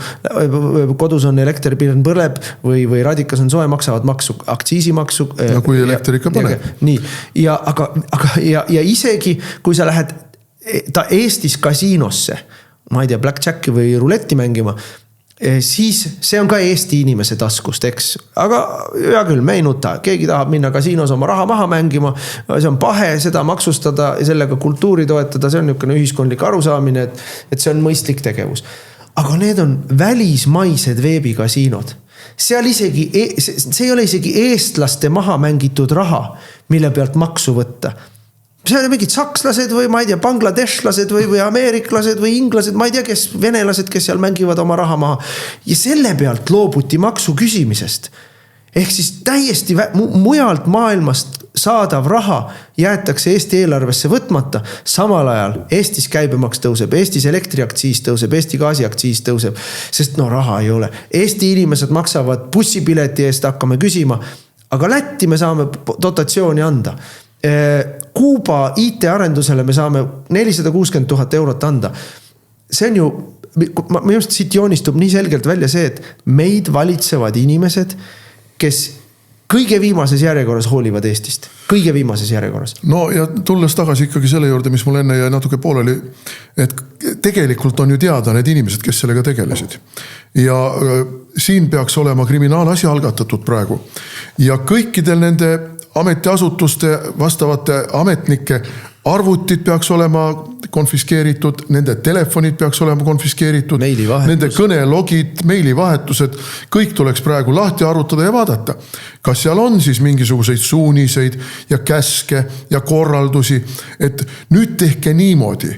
Kodus on elektripirn põleb või radikas on soe, maksavad maksu, aktsiisimaksu. No kui elekter ikka põleb. Nii, ja isegi kui sa lähed Eestis kasiinosse, ma ei tea, blackjacki või ruletti mängima, siis see on ka Eesti inimese taskust, eks. Aga hea küll, me ei nuta. Keegi tahab minna kasiinos oma raha maha mängima. See on pahe, seda maksustada ja sellega kultuuri toetada. See on niisugune ühiskondlik arusaamine, et see on mõistlik tegevus. Aga need on välismaised veebikasiinod. See ei ole isegi eestlaste maha mängitud raha, mille pealt maksu võtta. See on mingid sakslased või ma ei tea, bangladeshlased või ameeriklased või inglased, ma ei tea, kes venelased, kes seal mängivad oma raha maha. Ja selle pealt loobuti maksu küsimisest. Ehk siis täiesti mujalt maailmast saadav raha jäetakse Eesti eelarvesse võtmata. Samal ajal Eestis käibemaks tõuseb, Eestis elektriaktsiis tõuseb, Eesti gaasiaktsiis tõuseb, sest no raha ei ole. Eesti inimesed maksavad bussipileti eest, hakkame küsima, aga Lätti me saame dotatsiooni anda. Kuuba IT-arendusele me saame 460 000 eurot anda. See on ju, minu arust siit joonistub nii selgelt välja see, et meid valitsevad inimesed, kes kõige viimases järjekorras hoolivad Eestist. Kõige viimases järjekorras. No ja tulles tagasi ikkagi selle juurde, mis mul enne jäi natuke pooleli, et tegelikult on ju teada need inimesed, kes sellega tegelesid. Ja siin peaks olema kriminaalasi algatatud praegu. Ja kõikidel nende ametiasutuste vastavate ametnike arvutid peaks olema konfiskeeritud, nende telefonid peaks olema konfiskeeritud, nende kõnelogid, meilivahetused, kõik tuleks praegu lahti arutada ja vaadata. Kas seal on siis mingisuguseid suuniseid ja käske ja korraldusi, et nüüd tehke niimoodi,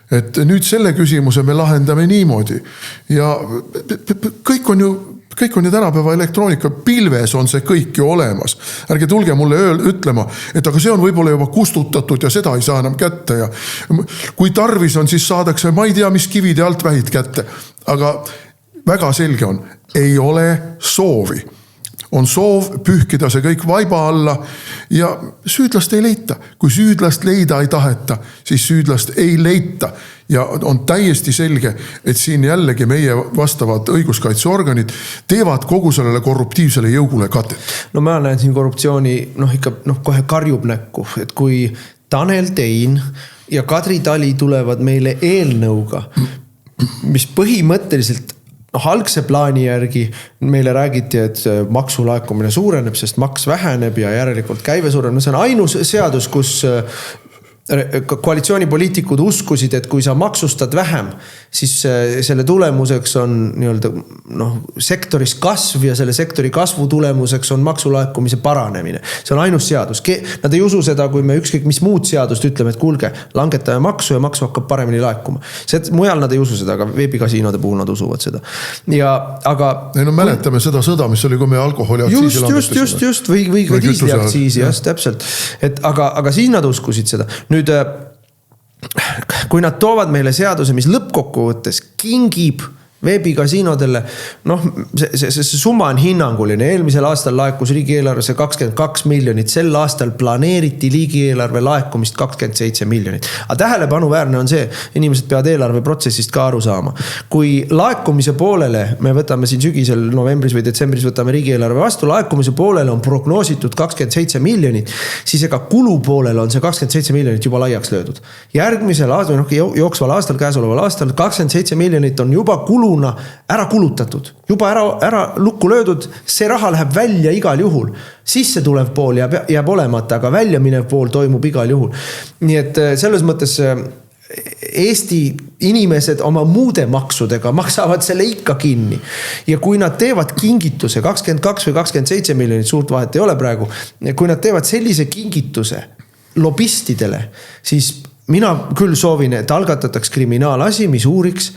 et nüüd selle küsimuse me lahendame niimoodi ja kõik on ju tänapäeva elektroonika, pilves on see kõik ju olemas. Ärge tulge mulle ütlema, et aga see on võib-olla juba kustutatud ja seda ei saa enam kätte ja kui tarvis on, siis saadakse, ma ei tea, mis kivide alt vähid kätte. Aga väga selge on, ei ole soovi. On soov pühkida see kõik vaiba alla ja süüdlast ei leita. Kui süüdlast leida ei taheta, siis süüdlast ei leita. Ja on täiesti selge, et siin jällegi meie vastavad õiguskaitseorganid teevad kogu sellele korruptiivsele jõugule katet. No ma näen siin korruptsiooni, kohe karjub näkku, et kui Tanel Tein ja Kadri Tali tulevad meile eelnõuga, mis põhimõtteliselt algse plaani järgi meile räägiti, et maksulaekumine suureneb, sest maks väheneb ja järelikult käive suureneb. See on ainus seadus, kus koalitsioonipoliitikud uskusid, et kui sa maksustad vähem, siis selle tulemuseks on sektoris kasv ja selle sektori kasvu tulemuseks on maksulaekumise paranemine. See on ainus seadus. Nad ei usu seda, kui me ükskõik mis muud seadust ütleme, et kuulge, langetame maksu ja maksu hakkab paremini laekuma. Mujal nad ei usu seda, aga veebikasiinode puhul nad usuvad seda. Mäletame seda sõda, mis oli, kui me alkoholi aktsiisi langetasime. Just, või ka diisliaktsiisi, täpselt. Aga siin nad uskusid seda. Nüüd, kui nad toovad meile seaduse, mis lõppkokkuvõttes kingib veebikasiinodele, see summa on hinnanguline. Eelmisel aastal laekus riigieelarvesse 22 miljonit, sel aastal planeeriti riigieelarve laekumist 27 miljonit. Aga tähelepanuväärne on see, inimesed peavad eelarve protsessist ka aru saama. Kui laekumise poolele, me võtame siin sügisel novembris või detsembris võtame riigieelarve vastu, laekumise poolele on prognoositud 27 miljonit, siis ega kulu poolele on see 27 miljonit juba laiaks löödud. Järgmisel aastal, jooksval aastal, käesoleval aastal 27 miljonit on juba kuluna ära kulutatud, juba ära lukku löödud, see raha läheb välja igal juhul. Sisse tulev pool jääb olemata, aga välja minev pool toimub igal juhul. Nii et selles mõttes Eesti inimesed oma muude maksudega maksavad selle ikka kinni. Ja kui nad teevad kingituse, 22 või 27 miljonit, suurt vahet ei ole praegu, kui nad teevad sellise kingituse lobistidele, siis mina küll soovin, et algatataks kriminaalasi, mis uuriks,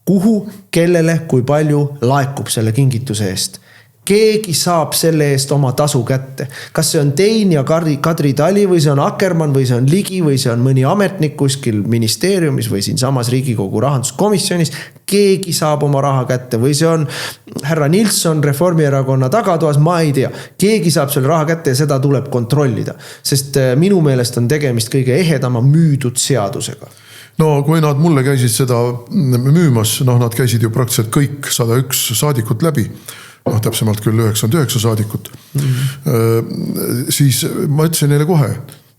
kuhu, kellele, kui palju laekub selle kingituse eest. keegi saab selle eest oma tasu kätte. Kas see on Tein ja Kadri Tali või see on Akkermann või see on Ligi või see on mõni ametnik kuskil ministeeriumis või siin samas Riigikogu rahanduskomisjonis. Keegi saab oma raha kätte või see on härra Nilsson Reformierakonna tagatoas, ma ei tea. Keegi saab selle raha kätte ja seda tuleb kontrollida. Sest minu meelest on tegemist kõige ehedama müüdud seadusega. No kui nad mulle käisid seda müümas, nad käisid ju praktiliselt kõik 101 saadikut läbi. Täpsemalt küll 99 saadikut. Siis ma ütlesin neile kohe,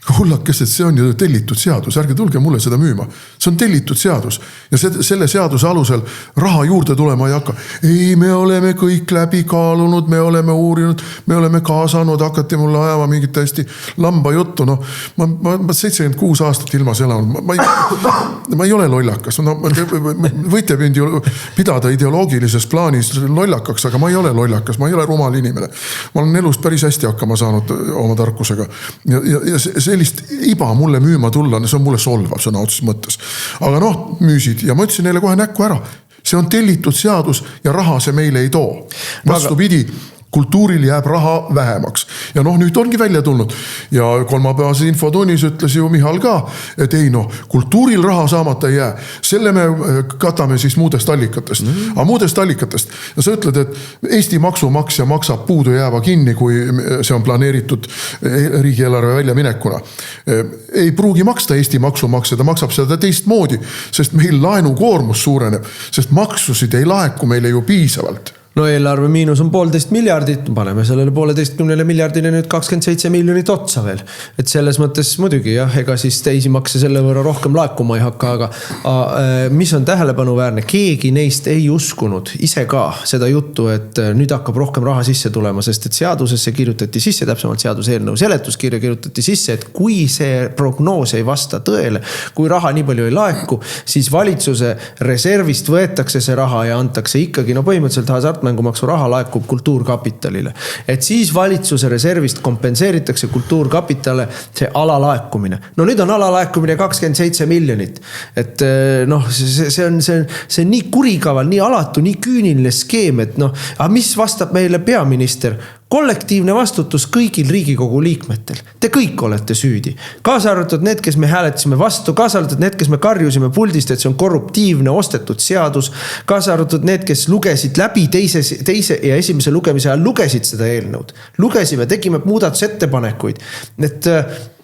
hullakest, et see on ju tellitud seadus, ärge tulge mulle seda müüma. See on tellitud seadus ja selle seaduse alusel raha juurde tulema ei hakka. Ei, me oleme kõik läbi kaalunud, me oleme uurinud, me oleme kaasanud, hakati mulle ajama mingit täiesti lamba juttu. No, ma 76 aastat ilmas elanud, ma ei ole lollakas. No, võite mind ju pidada ideoloogilises plaanis lollakaks, aga ma ei ole lollakas, ma ei ole rumal inimene. Ma olen elust päris hästi hakkama saanud oma tarkusega ja sellist iba mulle müüma tulla, see on mulle solvav sõna otseses mõttes. Aga müüsid ja ma ütlesin neile kohe näkku ära. See on tellitud seadus ja raha see meile ei too. Vastupidi, kultuuril jääb raha vähemaks. Ja nüüd ongi välja tulnud. Ja kolmapäevases infotunnis ütles ju Michal ka, et ei kultuuril raha saamata ei jää. Selle me katame siis muudest allikatest. Aga muudest allikatest. Ja sa ütled, et Eesti maksumaksja maksab puudu jääva kinni, kui see on planeeritud riigieelarve välja minekuna. Ei pruugi maksta Eesti maksumaksja, ta maksab seda teistmoodi, sest meil laenukoormus suureneb, sest maksusid ei laeku meile ju piisavalt. No eelarve miinus on 1,5 miljardit, paneme sellele 1,5 miljardile nüüd 27 miljonit otsa veel. Et selles mõttes muidugi jah, ega siis teisi makse selle võrra rohkem laekuma ei hakka, aga mis on tähelepanuväärne, keegi neist ei uskunud ise ka seda juttu, et nüüd hakkab rohkem raha sisse tulema, sest et seadusesse kirjutati sisse, täpsemalt seaduse eelnõu seletuskirja kirjutati sisse, et kui see prognoos ei vasta tõele, kui raha nii palju ei laeku, siis valitsuse reservist võetakse see raha ja antakse ikkagi, põhimõtteliselt hasartmängumaksu raha laekub kultuurkapitalile. Et siis valitsuse reservist kompenseeritakse kultuurkapitale see alalaekumine. No nüüd on alalaekumine 27 miljonit. Et see on nii kurikaval, nii alatu, nii küüniline skeem, et aga mis vastab meile peaminister? Kollektiivne vastutus kõigil Riigikogu liikmetel. Te kõik olete süüdi. Kaasa arvatud need, kes me hääletasime vastu, kaasa arvatud need, kes me karjusime puldist, et see on korruptiivne ostetud seadus, kaasa arvatud need, kes lugesid läbi teise ja esimese lugemise ajal lugesid seda eelnõud. Lugesime, tegime muudatusettepanekuid. Et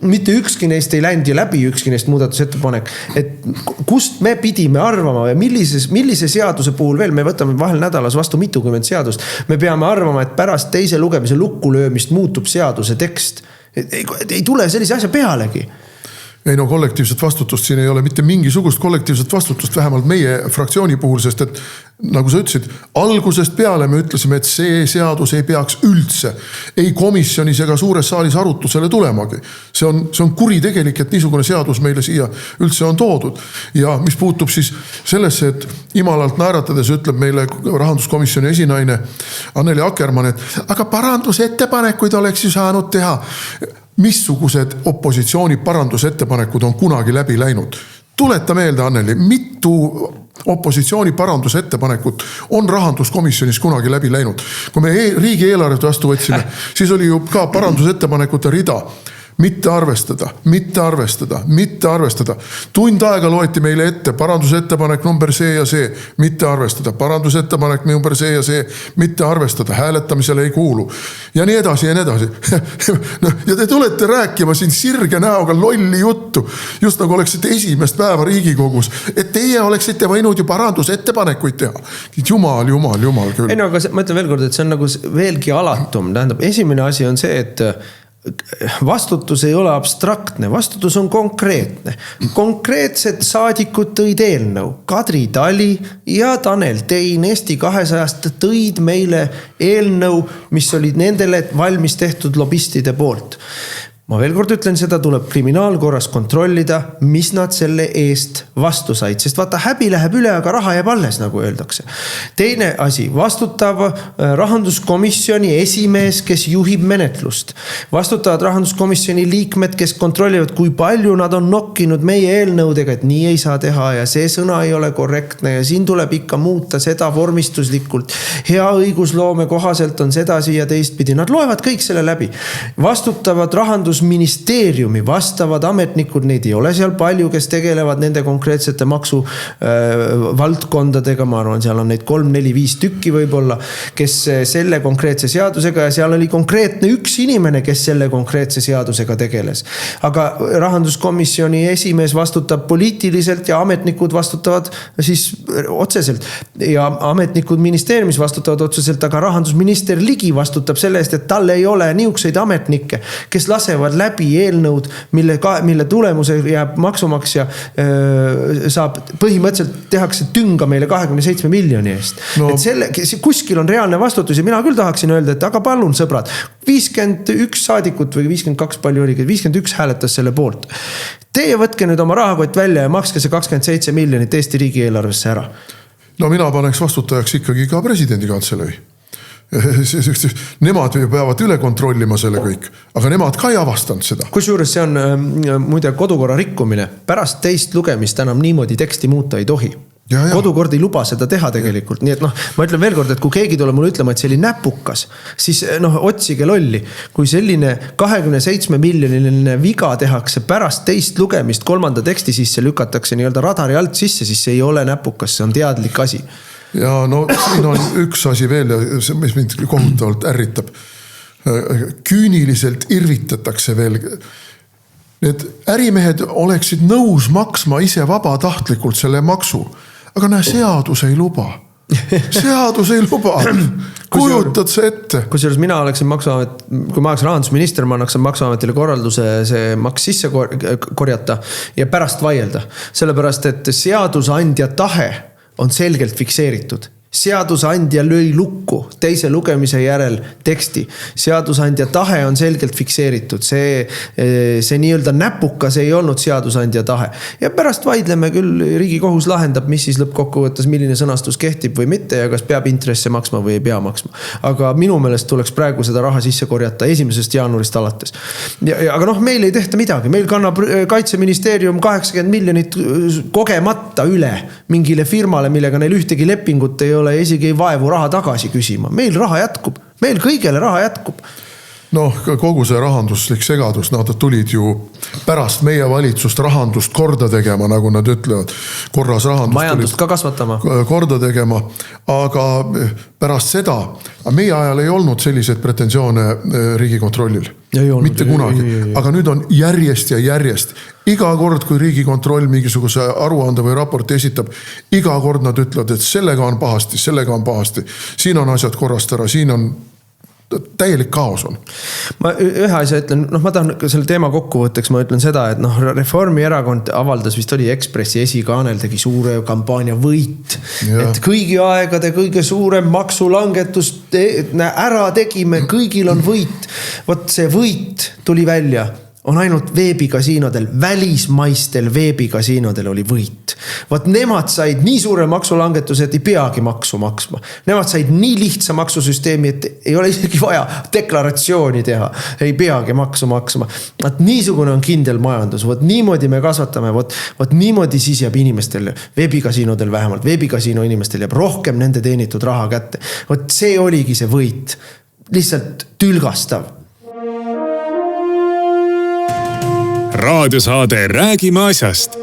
mitte ükski neist ei läinud ja läbi ükski neist muudatusettepanek. Et kust me pidime arvama ja millise seaduse puhul veel, me võtame vahel nädalas vastu mitukümmend seadust, me peame arvama, et pärast teise lugemise lukkulöömist muutub seaduse tekst. Ei tule sellise asja pealegi. Ei kollektiivset vastutust, siin ei ole mitte mingisugust kollektiivset vastutust, vähemalt meie fraktsiooni puhul, sest et nagu sa ütlesid, algusest peale me ütlesime, et see seadus ei peaks üldse ei komisjonis ega suures saalis arutusele tulemagi. See on kuritegelik, et niisugune seadus meile siia üldse on toodud. Ja mis puutub siis sellesse, et imalalt naeratades ütleb meile rahanduskomisjoni esinaine Anneli Akkermann, et aga parandusettepanekuid oleks ju saanud teha. Missugused opositsiooni parandusettepanekud on kunagi läbi läinud? Tuleta meelde, Anneli, mitu opositsiooni parandusettepanekut on rahanduskomisjonis kunagi läbi läinud. Kui me riigi eelarvet vastu võtsime, siis oli ju ka parandusettepanekute rida. Mitte arvestada. Tund aega loeti meile ette parandusettepanek number see ja see, mitte arvestada. Parandusettepanek number see ja see, mitte arvestada. Hääletamisele ei kuulu. Ja nii edasi ja nii edasi. Ja te tulete rääkima siin sirge näoga lolli juttu, just nagu oleksite esimest päeva Riigikogus, et teie oleksite võinud ju parandusettepanekuid teha. Jumal küll. Ei aga ma ütlen veel kord, et see on nagu veelgi alatum. Tähendab, esimene asi on see, et vastutus ei ole abstraktne, vastutus on konkreetne. Konkreetsed saadikud tõid eelnõu. Kadri Tali ja Tanel Tein Eesti 200 tõid meile eelnõu, mis olid nendele valmis tehtud lobistide poolt. ma veel kord ütlen, seda tuleb kriminaalkorras kontrollida, mis nad selle eest vastu said, sest vaata, häbi läheb üle, aga raha jääb alles, nagu öeldakse. Teine asi, vastutav rahanduskomisjoni esimees, kes juhib menetlust. Vastutavad rahanduskomisjoni liikmed, kes kontrollivad, kui palju nad on nokkinud meie eelnõudega, et nii ei saa teha ja see sõna ei ole korrektne ja siin tuleb ikka muuta seda vormistuslikult. Hea õigusloome kohaselt on sedasi ja teistpidi. Nad loevad kõik selle läbi. Vastutavad rahandusministeeriumi vastavad ametnikud, neid ei ole seal palju, kes tegelevad nende konkreetsete maksu valdkondadega, ma arvan, seal on neid 3, 4, 5 tükki võib-olla, kes selle konkreetse seadusega ja seal oli konkreetne üks inimene, kes selle konkreetse seadusega tegeles. Aga rahanduskomisjoni esimees vastutab poliitiliselt ja ametnikud vastutavad siis otseselt ja ametnikud ministeeriumis vastutavad otseselt, aga rahandusminister Ligi vastutab selle eest, et tal ei ole niukseid ametnikke, kes lasevad läbi eelnõud, mille tulemuse jääb maksumaksja saab, põhimõtteliselt tehakse tünga meile 27 miljoni eest. No. Et kuskil on reaalne vastutus ja mina küll tahaksin öelda, et aga palun sõbrad, 51 saadikut või 52 palju oligi, 51 hääletas selle poolt. Teie võtke nüüd oma rahakott välja ja makske see 27 miljonit Eesti riigi eelarvesse ära. No mina paneks vastutajaks ikkagi ka presidendi kantselei. Nemad peavad üle kontrollima selle kõik, aga nemad ka ei avastanud seda. Kusjuures see on muide kodukorra rikkumine. Pärast teist lugemist enam niimoodi teksti muuta ei tohi. Kodukord ei luba seda teha tegelikult. Nii et ma ütlen veel kord, et kui keegi tuleb mulle ütlema, et see oli näpukas, siis otsige lolli. Kui selline 27 miljoniline viga tehakse pärast teist lugemist, kolmanda teksti sisse lükatakse nii-öelda radari alt sisse, siis see ei ole näpukas, see on teadlik asi. Ja no siin on üks asi veel, mis mind kohutavalt ärritab. Küüniliselt irvitatakse veel. Need ärimehed oleksid nõus maksma ise vabatahtlikult selle maksu, aga seadus ei luba. Seadus ei luba. Kujutad see ette. Kusjuures mina oleksin maksuamet, kui ma oleks rahandusminister, ma annaksin maksuametile korralduse see maks sisse korjata ja pärast vaielda. Sellepärast, et seadusandja tahe on selgelt fikseeritud. Seadusandja lõi lukku teise lugemise järel teksti. Seadusandja tahe on selgelt fikseeritud. See nii-öelda näpukas ei olnud seadusandja tahe. Ja pärast vaidleme küll, Riigikohus lahendab, mis siis lõppkokkuvõttes, milline sõnastus kehtib või mitte ja kas peab intresse maksma või ei pea maksma. Aga minu meelest tuleks praegu seda raha sisse korjata 1. jaanuarist alates. Aga meil ei tehta midagi. Meil kannab Kaitseministeerium 80 miljonit kogemata üle mingile firmale, millega neil ühtegi lepingut ei ole, isegi ei vaevu raha tagasi küsima. Meil raha jätkub. Meil kõigele raha jätkub. Kogu see rahanduslik segadus, nad tulid ju pärast meie valitsust rahandust korda tegema, nagu nad ütlevad. Korras rahandust majandust ka kasvatama. Korda tegema, aga pärast seda, meie ajal ei olnud selliseid pretensioone Riigikontrollil. Mitte kunagi. Aga nüüd on järjest ja järjest. Iga kord, kui Riigikontroll mingisuguse aruande või raporti esitab, iga kord nad ütlevad, et sellega on pahasti. Siin on asjad korrast ära, siin on täielik kaos on. Ma ühe asja ütlen, ma tahan selle teema kokkuvõtteks, ma ütlen seda, et Reformierakond avaldas, vist oli Ekspressi esikaanel, tegi suure kampaania võit, et kõigi aegade kõige suurem maksulangetus ära tegime, kõigil on võit. Vot see võit tuli välja. On ainult veebikasiinodel, välismaistel veebikasiinodel oli võit. Vaat nemad said nii suure maksulangetuse, et ei peagi maksu maksma. Nemad said nii lihtsa maksusüsteemi, et ei ole isegi vaja deklaratsiooni teha. Ei peagi maksu maksma. Vaat niisugune on kindel majandus. Vaat niimoodi me kasvatame. Vaat niimoodi siis jääb inimestel, veebikasiinodel vähemalt, veebikasiino inimestel jääb rohkem nende teenitud raha kätte. Vaat see oligi see võit. Lihtsalt tülgastav. Raadiosaade Räägime asjast.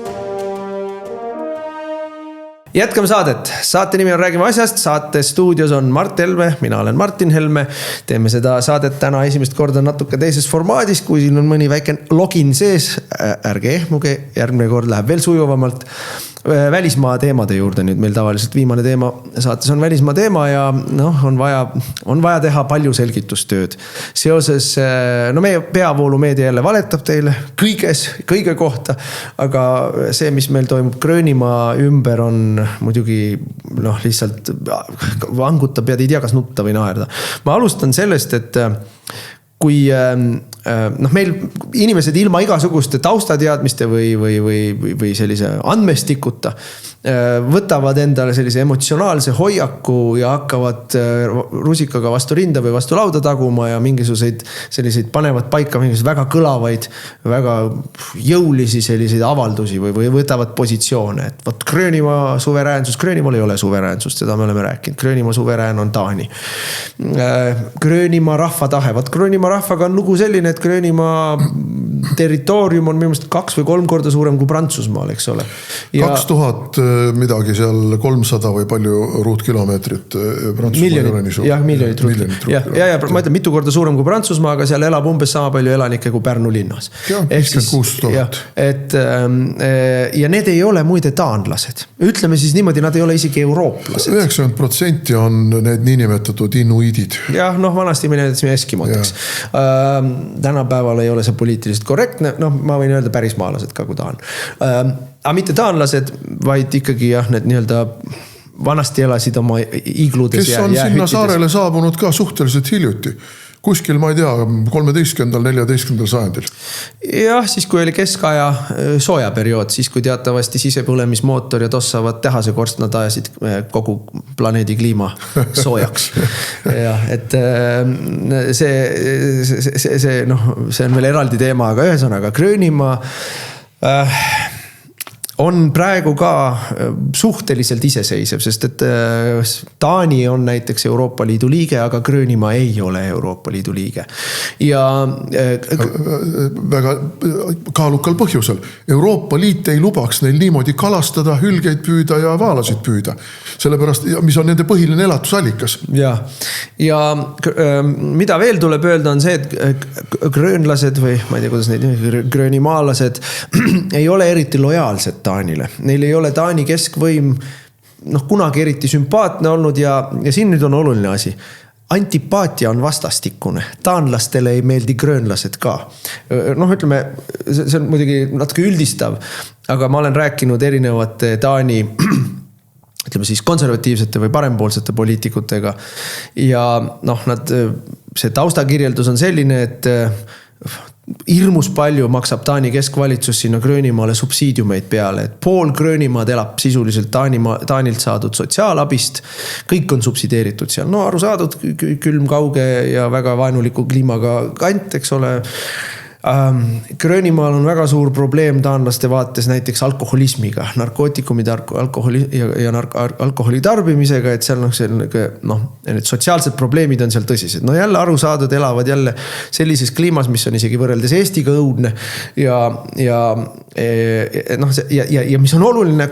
Jätkame saadet. Saate nimi on Räägime asjast. Saate stuudios on Mart Helme. Mina olen Martin Helme. Teeme seda saadet täna esimest korda natuke teises formaadis. Kui siin on mõni väike login sees, ärge ehmuge. Järgmine kord läheb veel sujuvamalt. Välismaa teemade juurde nüüd. Meil tavaliselt viimane teema saates on välismaa teema ja on vaja teha palju selgitustööd. Seoses, meie peavoolumeedia jälle valetab teile kõige kohta, aga see, mis meil toimub Gröönimaa ümber on muidugi lihtsalt vangutab ja ei tea, kas nutta või naerda. Ma alustan sellest, et kui meil inimesed ilma igasuguste taustateadmiste või sellise andmestikuta võtavad endale sellise emotsionaalse hoiaku ja hakkavad rusikaga vastu rinda või vastu lauda taguma ja mingisuguseid selliseid panevad paika mingisuguseid väga kõlavaid, väga jõulisi selliseid avaldusi või võtavad positsioone, et võt Gröönimaa suveräänsus, Gröönimaal ei ole suveräänsust, seda me oleme rääkinud, Gröönimaa suverään on Taani. Gröönimaa rahva tahe, võt Gröönimaa rahvaga on lugu selline, et Gröönimaa territoorium on minu meelest 2 või 3 korda suurem kui Prantsusmaal, eks ole. 2000 midagi seal 300 või palju ruutkilomeetrit miljonit ruutkilomeetrit. Ja ma ütlen mitu korda suurem kui Prantsusmaa, aga seal elab umbes sama palju elanikke kui Pärnu linnas. Ja, 56 000. Ja need ei ole muide taanlased. Ütleme siis niimoodi, nad ei ole isegi eurooplased. 90% on need niinimetatud inuidid. Jah, vanasti me nimetasime eskimoteks. Tänapäeval ei ole see poliitiliselt korrektne, ma võin öelda päris maalased ka, kui tahan. Aga mitte taanlased, vaid ikkagi need nii-öelda vanasti elasid oma igludes. Kes on sinna saarele saabunud ka suhteliselt hiljuti. Kuskil, ma ei tea, 13-14 sajandil. Jah, siis kui oli keskaja soojaperiood, siis kui teatavasti sisepõlemismootor ja tossavad tehase korstnad ajasid kogu planeedi kliima soojaks. Ja, et see on veel eraldi teema, aga ühesõnaga Gröönimaa on praegu ka suhteliselt iseseisev, sest et Taani on näiteks Euroopa Liidu liige, aga Gröönimaa ei ole Euroopa Liidu liige. Ja väga kaalukal põhjusel. Euroopa Liit ei lubaks neil niimoodi kalastada, hülgeid püüda ja vaalasid püüda. Sellepärast, mis on nende põhiline elatusallikas. Ja mida veel tuleb öelda on see, et gröönlased või ma ei tea, kuidas neid gröönimaalased ei ole eriti lojaalsed Taanile. Neil ei ole Taani keskvõim kunagi eriti sümpaatne olnud ja siin nüüd on oluline asi. Antipaatia on vastastikune. Taanlastele ei meeldi gröönlased ka. Ütleme, see on muidugi natuke üldistav, aga ma olen rääkinud erinevate Taani ütleme siis konservatiivsete või parempoolsete poliitikutega ja see taustakirjeldus on selline, et hirmus palju maksab Taani keskvalitsus sinna Gröönimaale subsiidiumeid peale, et pool Gröönimaad elab sisuliselt Taanilt saadud sotsiaalabist, kõik on subsideeritud seal, aru saadud, külm, kauge ja väga vaenuliku kliimaga kant, eks ole. Gröönimaal on väga suur probleem taanlaste vaates näiteks alkoholismiga, narkootikumide ja alkoholi tarbimisega, et seal need sotsiaalsed probleemid on seal tõsised. Jälle aru saadud, elavad jälle sellises kliimas, mis on isegi võrreldes Eestiga õudne ja mis on oluline,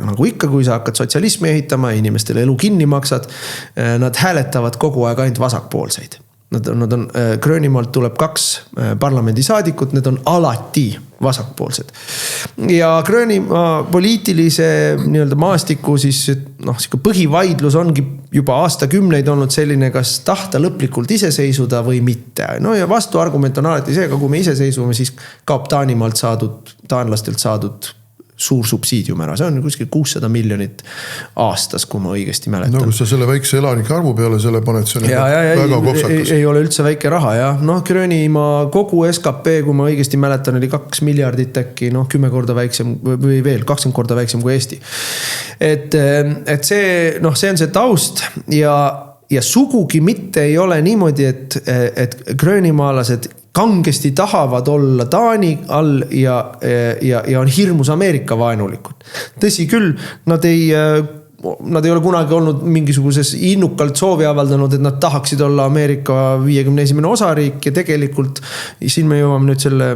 nagu ikka, kui sa hakkad sotsialismi ehitama, inimestele elu kinni maksad, nad hääletavad kogu aeg ainult vasakpoolseid. Nad on, Gröönimaalt tuleb 2 parlamendisaadikut, need on alati vasakpoolsed. Ja Gröönimaa poliitilise nii-öelda maastiku siis põhivaidlus ongi juba aastakümneid olnud selline, kas tahta lõplikult iseseisuda või mitte. Ja vastuargument on alati see, aga kui me iseseisume, siis kaob taanlastelt saadud suur subsiidium ära. See on kuskil 600 miljonit aastas, kui ma õigesti mäletan. Kui sa selle väikse elanike arvu peale selle paned, see on väga kopsakas. Ei ole üldse väike raha, jah. Gröönimaa kogu SKP, kui ma õigesti mäletan, oli 2 miljardit äkki, 10 korda väiksem või veel 20 korda väiksem kui Eesti. Et see on see taust ja sugugi mitte ei ole niimoodi, et gröönimaalased kangesti tahavad olla Taani all ja on hirmus Ameerika vaenulikud. Tõsi küll, nad ei ole kunagi olnud mingisuguses innukalt soovi avaldanud, et nad tahaksid olla Ameerika 51. osariik ja tegelikult siin me jõuame nüüd selle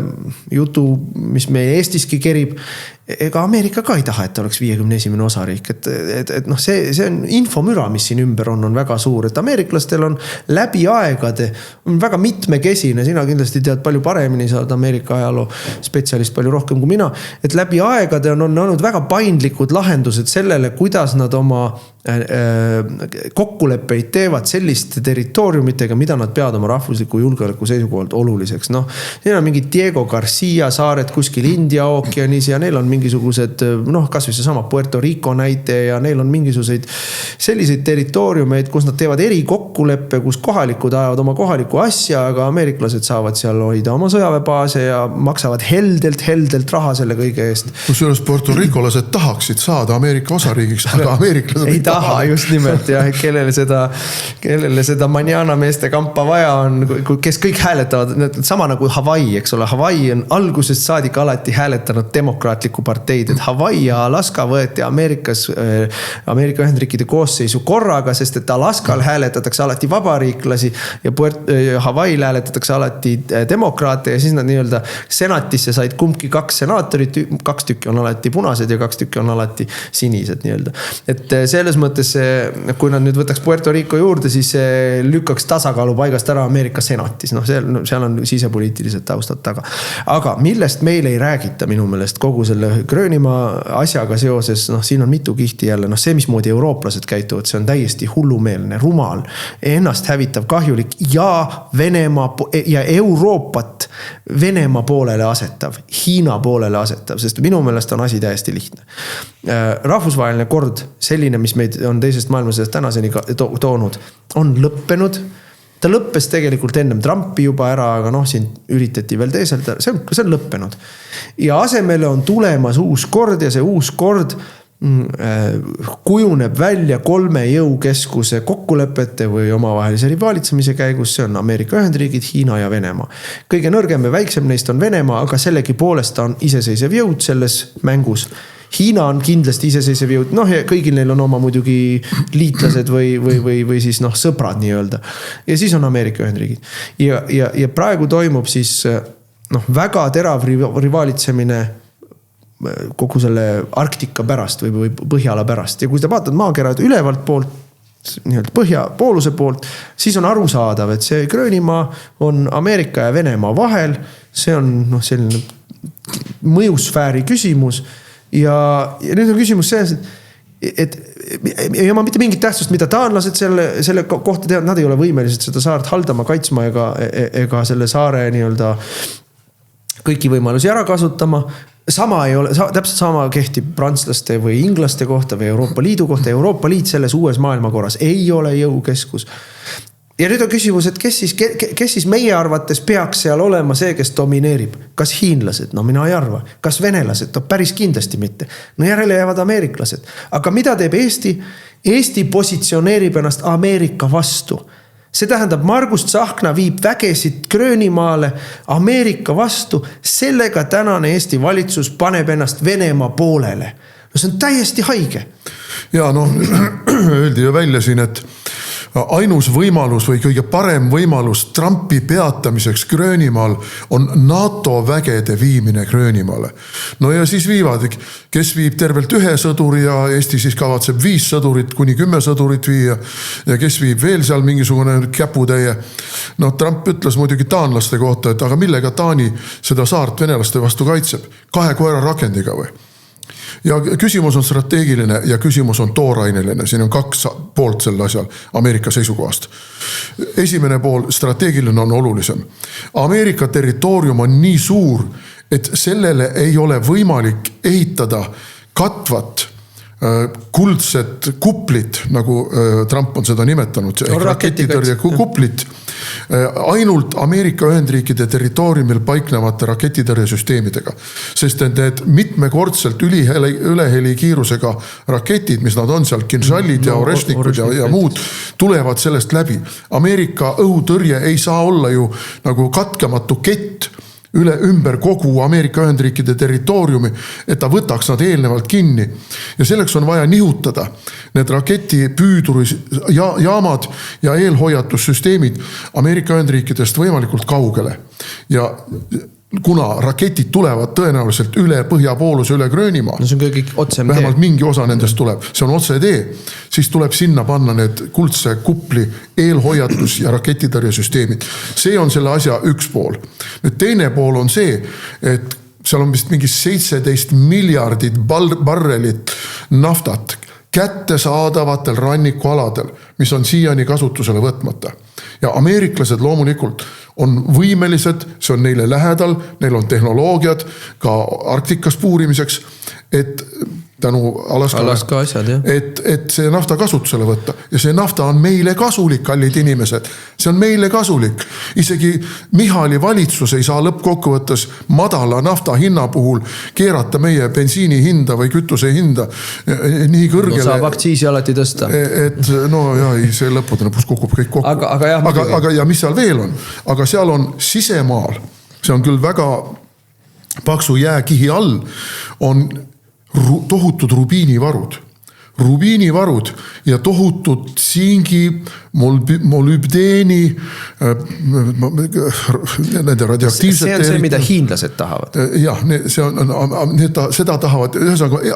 jutu, mis meie Eestiski kerib. Ega Ameerika ka ei taha, et oleks 51. osariik. See on infomüra, mis siin ümber on väga suur. Et ameeriklastel on läbi aegade, on väga mitmekesine, sina kindlasti tead palju paremini, sa oled Ameerika ajaloo spetsialist palju rohkem kui mina, et läbi aegade on olnud väga paindlikud lahendused sellele, kuidas nad oma kokkuleppeid teevad selliste territooriumitega, mida nad peavad oma rahvusliku julgeoleku seisukohalt oluliseks. Noh, neil on mingid Diego Garcia saared kuskil India ookeanis ja neil on mingisugused, kas või see sama Puerto Rico näite ja neil on mingisuguseid selliseid territooriumeid, kus nad teevad erikokkuleppe, kus kohalikud ajavad oma kohalikku asja, aga ameeriklased saavad seal hoida oma sõjaväebaase ja maksavad heldelt raha selle kõige eest. Kusjuures puertoricolased tahaksid saada Ameerika osariigiks, aga ameeriklased ei taha, just nimelt jah, kellele seda manjana meeste kampa vaja on, kes kõik hääletavad, sama nagu Hawaii, eks ole, Hawaii on algusest saadik alati hääletanud demokraatlikku parteid, et Hawaii ja Alaska võeti Ameerikas, Ameerika Ühendriikide koosseisu korraga, sest et Alaskal hääletatakse alati vabariiklasi ja Hawaii'l hääletatakse alati demokraate ja siis nad nii-öelda senatisse said kumbki 2 senaatorit, 2 tükki on alati punased ja 2 tükki on alati sinised nii-öelda. Et selles mõttes, kui nad nüüd võtaks Puerto Rico juurde, siis lükkaks tasakaalu paigast ära Ameerika senatis. Noh, seal on sisepoliitilised taustad taga. Aga millest meil ei räägita minu meelest kogu selle Gröönimaa asjaga seoses, siin on mitu kihti jälle, see mismoodi eurooplased käituvad, see on täiesti hullumeelne, rumal, ennast hävitav, kahjulik ja Venemaa ja Euroopat Venemaa poolele asetav, Hiina poolele asetav, sest minu meelest on asi täiesti lihtne. Rahvusvaheline kord, selline, mis meid on teisest maailmasõjast tänaseni toonud, on lõppenud. Ta lõppes tegelikult ennem Trumpi juba ära, aga siin üritati veel teeselda, see on lõppenud. Ja asemele on tulemas uus kord ja see uus kord kujuneb välja 3 jõukeskuse kokkulepete või omavahelise rivaalitsemise käigus, see on Ameerika Ühendriigid, Hiina ja Venemaa. Kõige nõrgem ja väiksem neist on Venemaa, aga sellegi poolest ta on iseseisev jõud selles mängus. Hiina on kindlasti iseseisev jõud, ja kõigil neil on oma muidugi liitlased või siis sõbrad nii öelda. Ja siis on Ameerika Ühendriigid. Ja praegu toimub siis väga terav rivaalitsemine kogu selle Arktika pärast või Põhjala pärast. Ja kui te vaatad maakerad ülevalt poolt, põhjapooluse poolt, siis on arusaadav, et see Gröönimaa on Ameerika ja Venemaa vahel. See on selline mõjusfääri küsimus. Ja nüüd on küsimus selles, et ei oma mitte mingit tähtsust, mida taanlased selle kohta teevad, nad ei ole võimelised seda saart haldama, kaitsma ega selle saare nii-öelda kõiki võimalusi ära kasutama. Sama ei ole, täpselt sama kehtib prantslaste või inglaste kohta või Euroopa Liidu kohta. Euroopa Liit selles uues maailmakorras ei ole jõukeskus. Ja nüüd on küsimus, et kes siis meie arvates peaks seal olema see, kes domineerib? Kas hiinlased? Mina ei arva. Kas venelased? Päris kindlasti mitte. Järele jäävad ameeriklased. Aga mida teeb Eesti? Eesti positsioneerib ennast Ameerika vastu. See tähendab, Margus Tsahkna viib vägesid Gröönimaale Ameerika vastu, sellega tänane Eesti valitsus paneb ennast Venemaa poolele. See on täiesti haige. Ja öeldi ju välja siin, et ainus võimalus või kõige parem võimalus Trumpi peatamiseks Gröönimaal on NATO vägede viimine Gröönimaale. Ja siis viivad, kes viib tervelt 1 sõduri ja Eesti siis kavatseb 5 sõdurit kuni 10 sõdurit viia ja kes viib veel seal mingisugune käputäie. Trump ütles muidugi taanlaste kohta, et aga millega Taani seda saart venelaste vastu kaitseb? 2 koera rakendiga või? Ja küsimus on strateegiline ja küsimus on tooraineline. Siin on 2 poolt sel asjal Ameerika seisukohast. Esimene pool, strateegiline on olulisem. Ameerika territoorium on nii suur, et sellele ei ole võimalik ehitada katvat kuldset kuplit, nagu Trump on seda nimetanud, raketitõrje kuplit, ainult Ameerika Ühendriikide territooriumil paiknevate raketitõrjesüsteemidega. Sest need mitmekordselt üleheli kiirusega raketid, mis nad on seal, kinžallid ja orešnikud ja muud, tulevad sellest läbi. Ameerika õhutõrje ei saa olla ju nagu katkematu kett ümber kogu Ameerika Ühendriikide territooriumi, et ta võtaks nad eelnevalt kinni. Ja selleks on vaja nihutada need raketipüüduri jaamad ja eelhoiatussüsteemid Ameerika Ühendriikidest võimalikult kaugele. Ja kuna raketid tulevad tõenäoliselt üle põhjapooluse, üle Gröönimaa, see on kõik otsem vähemalt mingi osa nendest tuleb, see on otse tee, siis tuleb sinna panna need kuldse kupli eelhoiatus ja raketitõrjesüsteemid. See on selle asja üks pool. Nüüd teine pool on see, et seal on vist mingi 17 miljardit barrelit naftat kättesaadavatel rannikualadel, mis on siiani kasutusele võtmata. Ja ameeriklased loomulikult on võimelised, see on neile lähedal, neil on tehnoloogiad ka Arktikas puurimiseks, et tänu Alaska asjad, jah. Et see nafta kasutusele võtta. Ja see nafta on meile kasulik, kallid inimesed. See on meile kasulik. Isegi Michali valitsus ei saa lõppkokkuvõttes madala nafta hinna puhul keerata meie bensiini hinda või kütuse hinda nii kõrgele. No saab aktsiisi alati tõsta. Et no ja, see lõppude lõpus kukub kõik kokku. Aga ja mis seal veel on? Aga seal on sisemaal, see on küll väga paksu jääkihi all, on tohutud rubiinivarud ja tohutud tsingi, molübdeeni, nende radioaktiivsete. See on see, mida hiinlased tahavad. Jah, seda tahavad,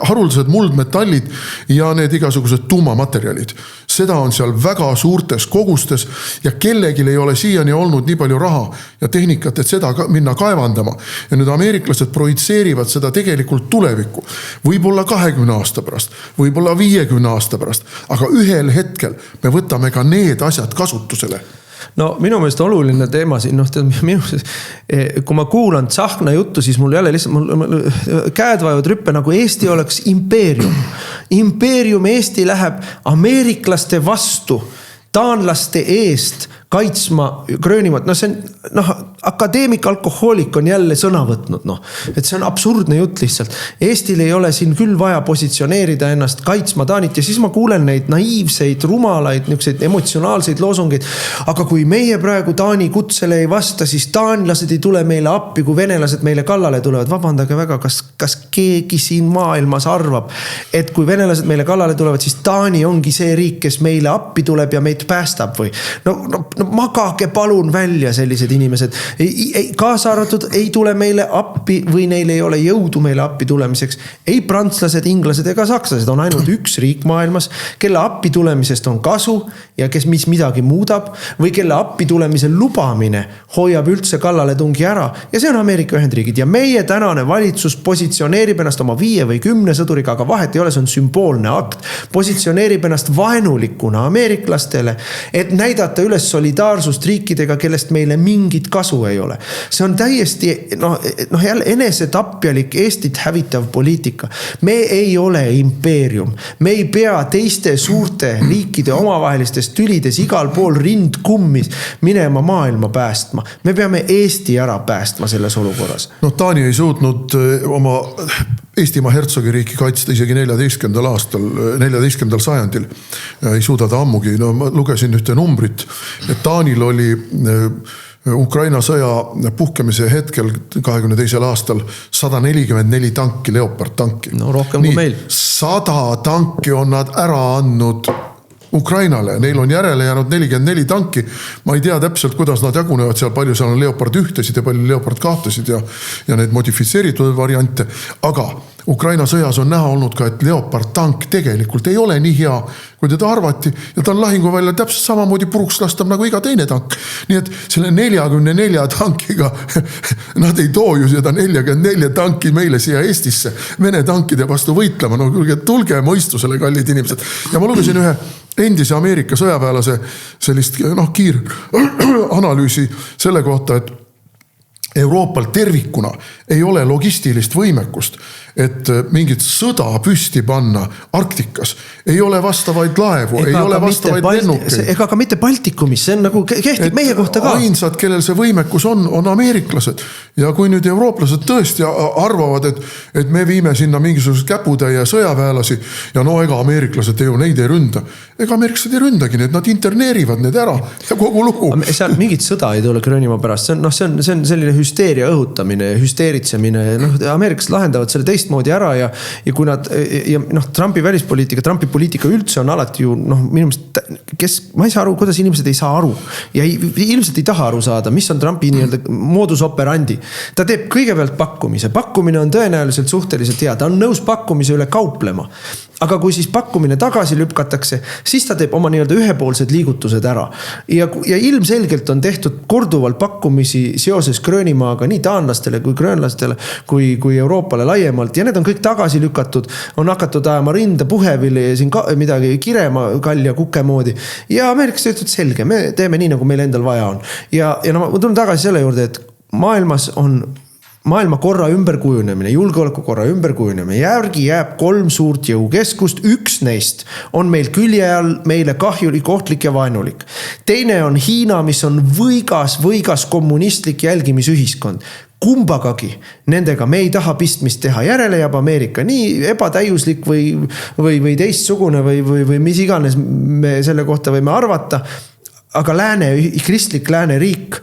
haruldased muldmetallid ja need igasugused tuumamaterjalid. Seda on seal väga suurtes kogustes ja kellegil ei ole siiani olnud nii palju raha ja tehnikat, et seda minna kaevandama. Ja nüüd ameeriklased projitseerivad seda tegelikult tulevikku. Võib-olla 20 aasta pärast, võib-olla 50 aasta pärast, aga ühel hetkel me võtame ka need asjad kasutusele. No minu meelest oluline teema siin, kui ma kuulan Tsahkna juttu, siis mul jälle lihtsalt käed vajuvad rüppe, nagu Eesti oleks impeerium. Impeerium Eesti läheb ameeriklaste vastu, taanlaste eest kaitsma Gröönimaad. No see on, akadeemik alkohoolik on jälle sõna võtnud, et see on absurdne jutt lihtsalt. Eestil ei ole siin küll vaja positsioneerida ennast kaitsma Taanit ja siis ma kuulen neid naiivseid, rumalaid, niukseid emotsionaalseid loosungeid. Aga kui meie praegu Taani kutsele ei vasta, siis taanlased ei tule meile appi, kui venelased meile kallale tulevad. Vabandage väga, kas keegi siin maailmas arvab, et kui venelased meile kallale tulevad, siis Taani ongi see riik, kes meile appi tuleb ja meid päästab või? No magage palun välja sellised inimesed. Kaasa arvatud ei tule meile appi või neil ei ole jõudu meile appi tulemiseks. Ei prantslased, inglased ega sakslased on ainult üks riik maailmas, kelle appi tulemisest on kasu ja kes mis midagi muudab või kelle appi tulemise lubamine hoiab üldse kallale tungi ära ja see on Ameerika Ühendriigid ja meie tänane valitsus positsioneerib ennast oma 5 või 10 sõduriga, aga vahet ei ole, see on sümboolne akt, positsioneerib ennast vaenulikuna ameeriklastele, et näidata üles solidaarsust riikidega, kellest meile mingit kasu ei ole. See on täiesti jälle enesetapjalik Eestit hävitav poliitika. Me ei ole impeerium. Me ei pea teiste suurte riikide omavahelistes tülides igal pool rindkummis minema maailma päästma. Me peame Eesti ära päästma selles olukorras. Taani ei suutnud oma Eestimaa hertsogiriiki kaitsta isegi 14. sajandil. Ei suuda ta ammugi. Ma lugesin ühte numbrit, et Taanil oli Ukraina sõja puhkemise hetkel 22. aastal 144 tanki, Leopard tanki. No rohkem kui meil. 100 tanki on nad ära andnud Ukrainale. Neil on järele jäänud 44 tanki. Ma ei tea täpselt, kuidas nad jagunevad seal, palju seal on Leopard 1-sid ja palju Leopard 2-sid ja need modifitseeritud variante. Aga Ukraina sõjas on näha olnud ka, et Leopard tank tegelikult ei ole nii hea, kui teda arvati ja ta on lahinguvälja täpselt samamoodi puruks lastab nagu iga teine tank. Nii et selle 44 tankiga nad ei too ju seda 44 tanki meile siia Eestisse Vene tankide vastu võitlema. No tulge mõistusele, kallid inimesed. Ja ma lugesin ühe endise Ameerika sõjaväelase sellist analüüsi selle kohta, et Euroopal tervikuna ei ole logistilist võimekust, et mingit sõda püsti panna Arktikas. Ei ole vastavaid laevu, ei ole vastavaid lennukeid. Ega ka mitte Baltikumis, see on nagu kehtib meie kohta ka. Ainsad, kellel see võimekus on ameeriklased. Ja kui nüüd eurooplased tõesti arvavad, et me viime sinna mingisugused käputäie sõjaväelasi ja ega ameeriklased ju neid ei ründa. Ega ameeriklased ei ründagi need, nad interneerivad need ära ja kogu lugu. Seal mingit sõda ei tule Gröönimaa pärast, see on selline hüsteeria õhutamine, hüsteeritsemine. Ameeriklased lahendavad selle teistmoodi ära ja kui nad, Trumpi välispoliitika, Trumpi poliitika üldse on alati ju, minu meelest, ma ei saa aru, kuidas inimesed ei saa aru ja ilmselt ei taha aru saada, mis on Trumpi modus operandi. Ta teeb kõigepealt pakkumise. Pakkumine on tõenäoliselt suhteliselt hea. Ta on nõus pakkumise üle kauplema. Aga kui siis pakkumine tagasi lüpkatakse, siis ta teeb oma ühepoolsed liigutused ära. Ja ilmselgelt on tehtud korduvalt pakkumisi seoses Gröönimaaga nii taanlastele kui gröönlastele kui Euroopale laiemalt. Venemaalt ja need on kõik tagasi lükatud. On hakatud ajama rinda puhevili ja siin midagi kirema kalja kuke moodi. Ja Ameerikas ütlevad selge, me teeme nii, nagu meil endal vaja on. Ja no, ma tulen tagasi selle juurde, et maailmas on maailmakorra ümberkujunemine, julgeolekukorra ümberkujunemine. Järgi jääb 3 suurt jõukeskust. Üks neist on meil külje all meile kahjulik, ohtlik ja vaenulik. Teine on Hiina, mis on võigas kommunistlik jälgimisühiskond. Kumbagagi nendega me ei taha pistmist teha. Järele jääb Ameerika nii ebatäiuslik või teistsugune või mis iganes me selle kohta võime arvata. Aga kristlik lääne riik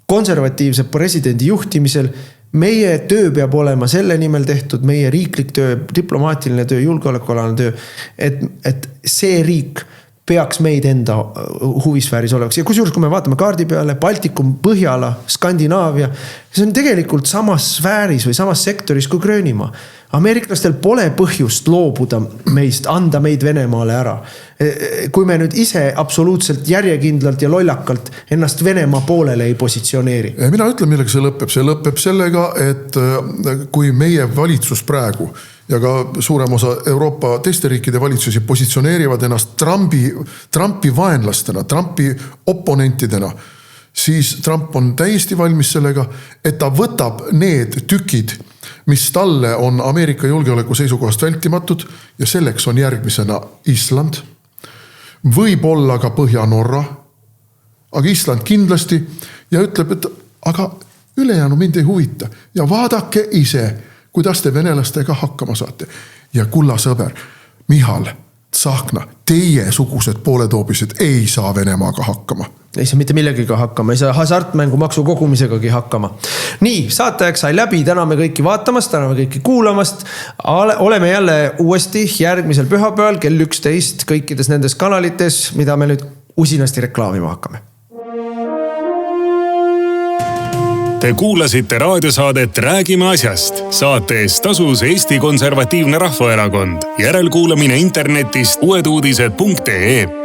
konservatiivse presidendi juhtimisel meie töö peab olema selle nimel tehtud, meie riiklik töö, diplomaatiline töö, julgeolekualane töö, et see riik peaks meid enda huvisfääris olevaks. Ja kusjuures, kui me vaatame kaardi peale, Baltikum, Põhjala, Skandinaavia, see on tegelikult samas sfääris või samas sektoris kui Gröönimaa. Ameeriklastel pole põhjust loobuda meist, anda meid Venemaale ära. Kui me nüüd ise absoluutselt järjekindlalt ja lollakalt ennast Venemaa poolele ei positsioneeri. Mina ütlen, millega see lõpeb. See lõpeb sellega, et kui meie valitsus praegu ja ka suurem osa Euroopa teiste riikide valitsusi positsioneerivad ennast Trumpi vaenlastena, Trumpi oponentidena, siis Trump on täiesti valmis sellega, et ta võtab need tükid, mis talle on Ameerika julgeoleku seisukohast vältimatud ja selleks on järgmisena Island, võib-olla ka Põhja-Norra, aga Island kindlasti ja ütleb, et aga ülejäänu mind ei huvita ja vaadake ise, kuidas te venelastega hakkama saate. Ja kulla sõber, Michal, Tsahkna, teie sugused pooletoobised ei saa Venemaaga hakkama. Ei saa mitte millegiga hakkama, ei saa hasartmängu maksu kogumisegagi hakkama. Nii, saatajaks sai läbi, täname kõiki vaatamast, täname kõiki kuulamast. Oleme jälle uuesti järgmisel pühapäeval kell 11 kõikides nendes kanalites, mida me nüüd usinasti reklaamima hakkame. Te kuulasite raadiosaadet Räägime asjast. Saate eest tasus Eesti Konservatiivne Rahvaerakond. Järelkuulamine internetist uueduudised.ee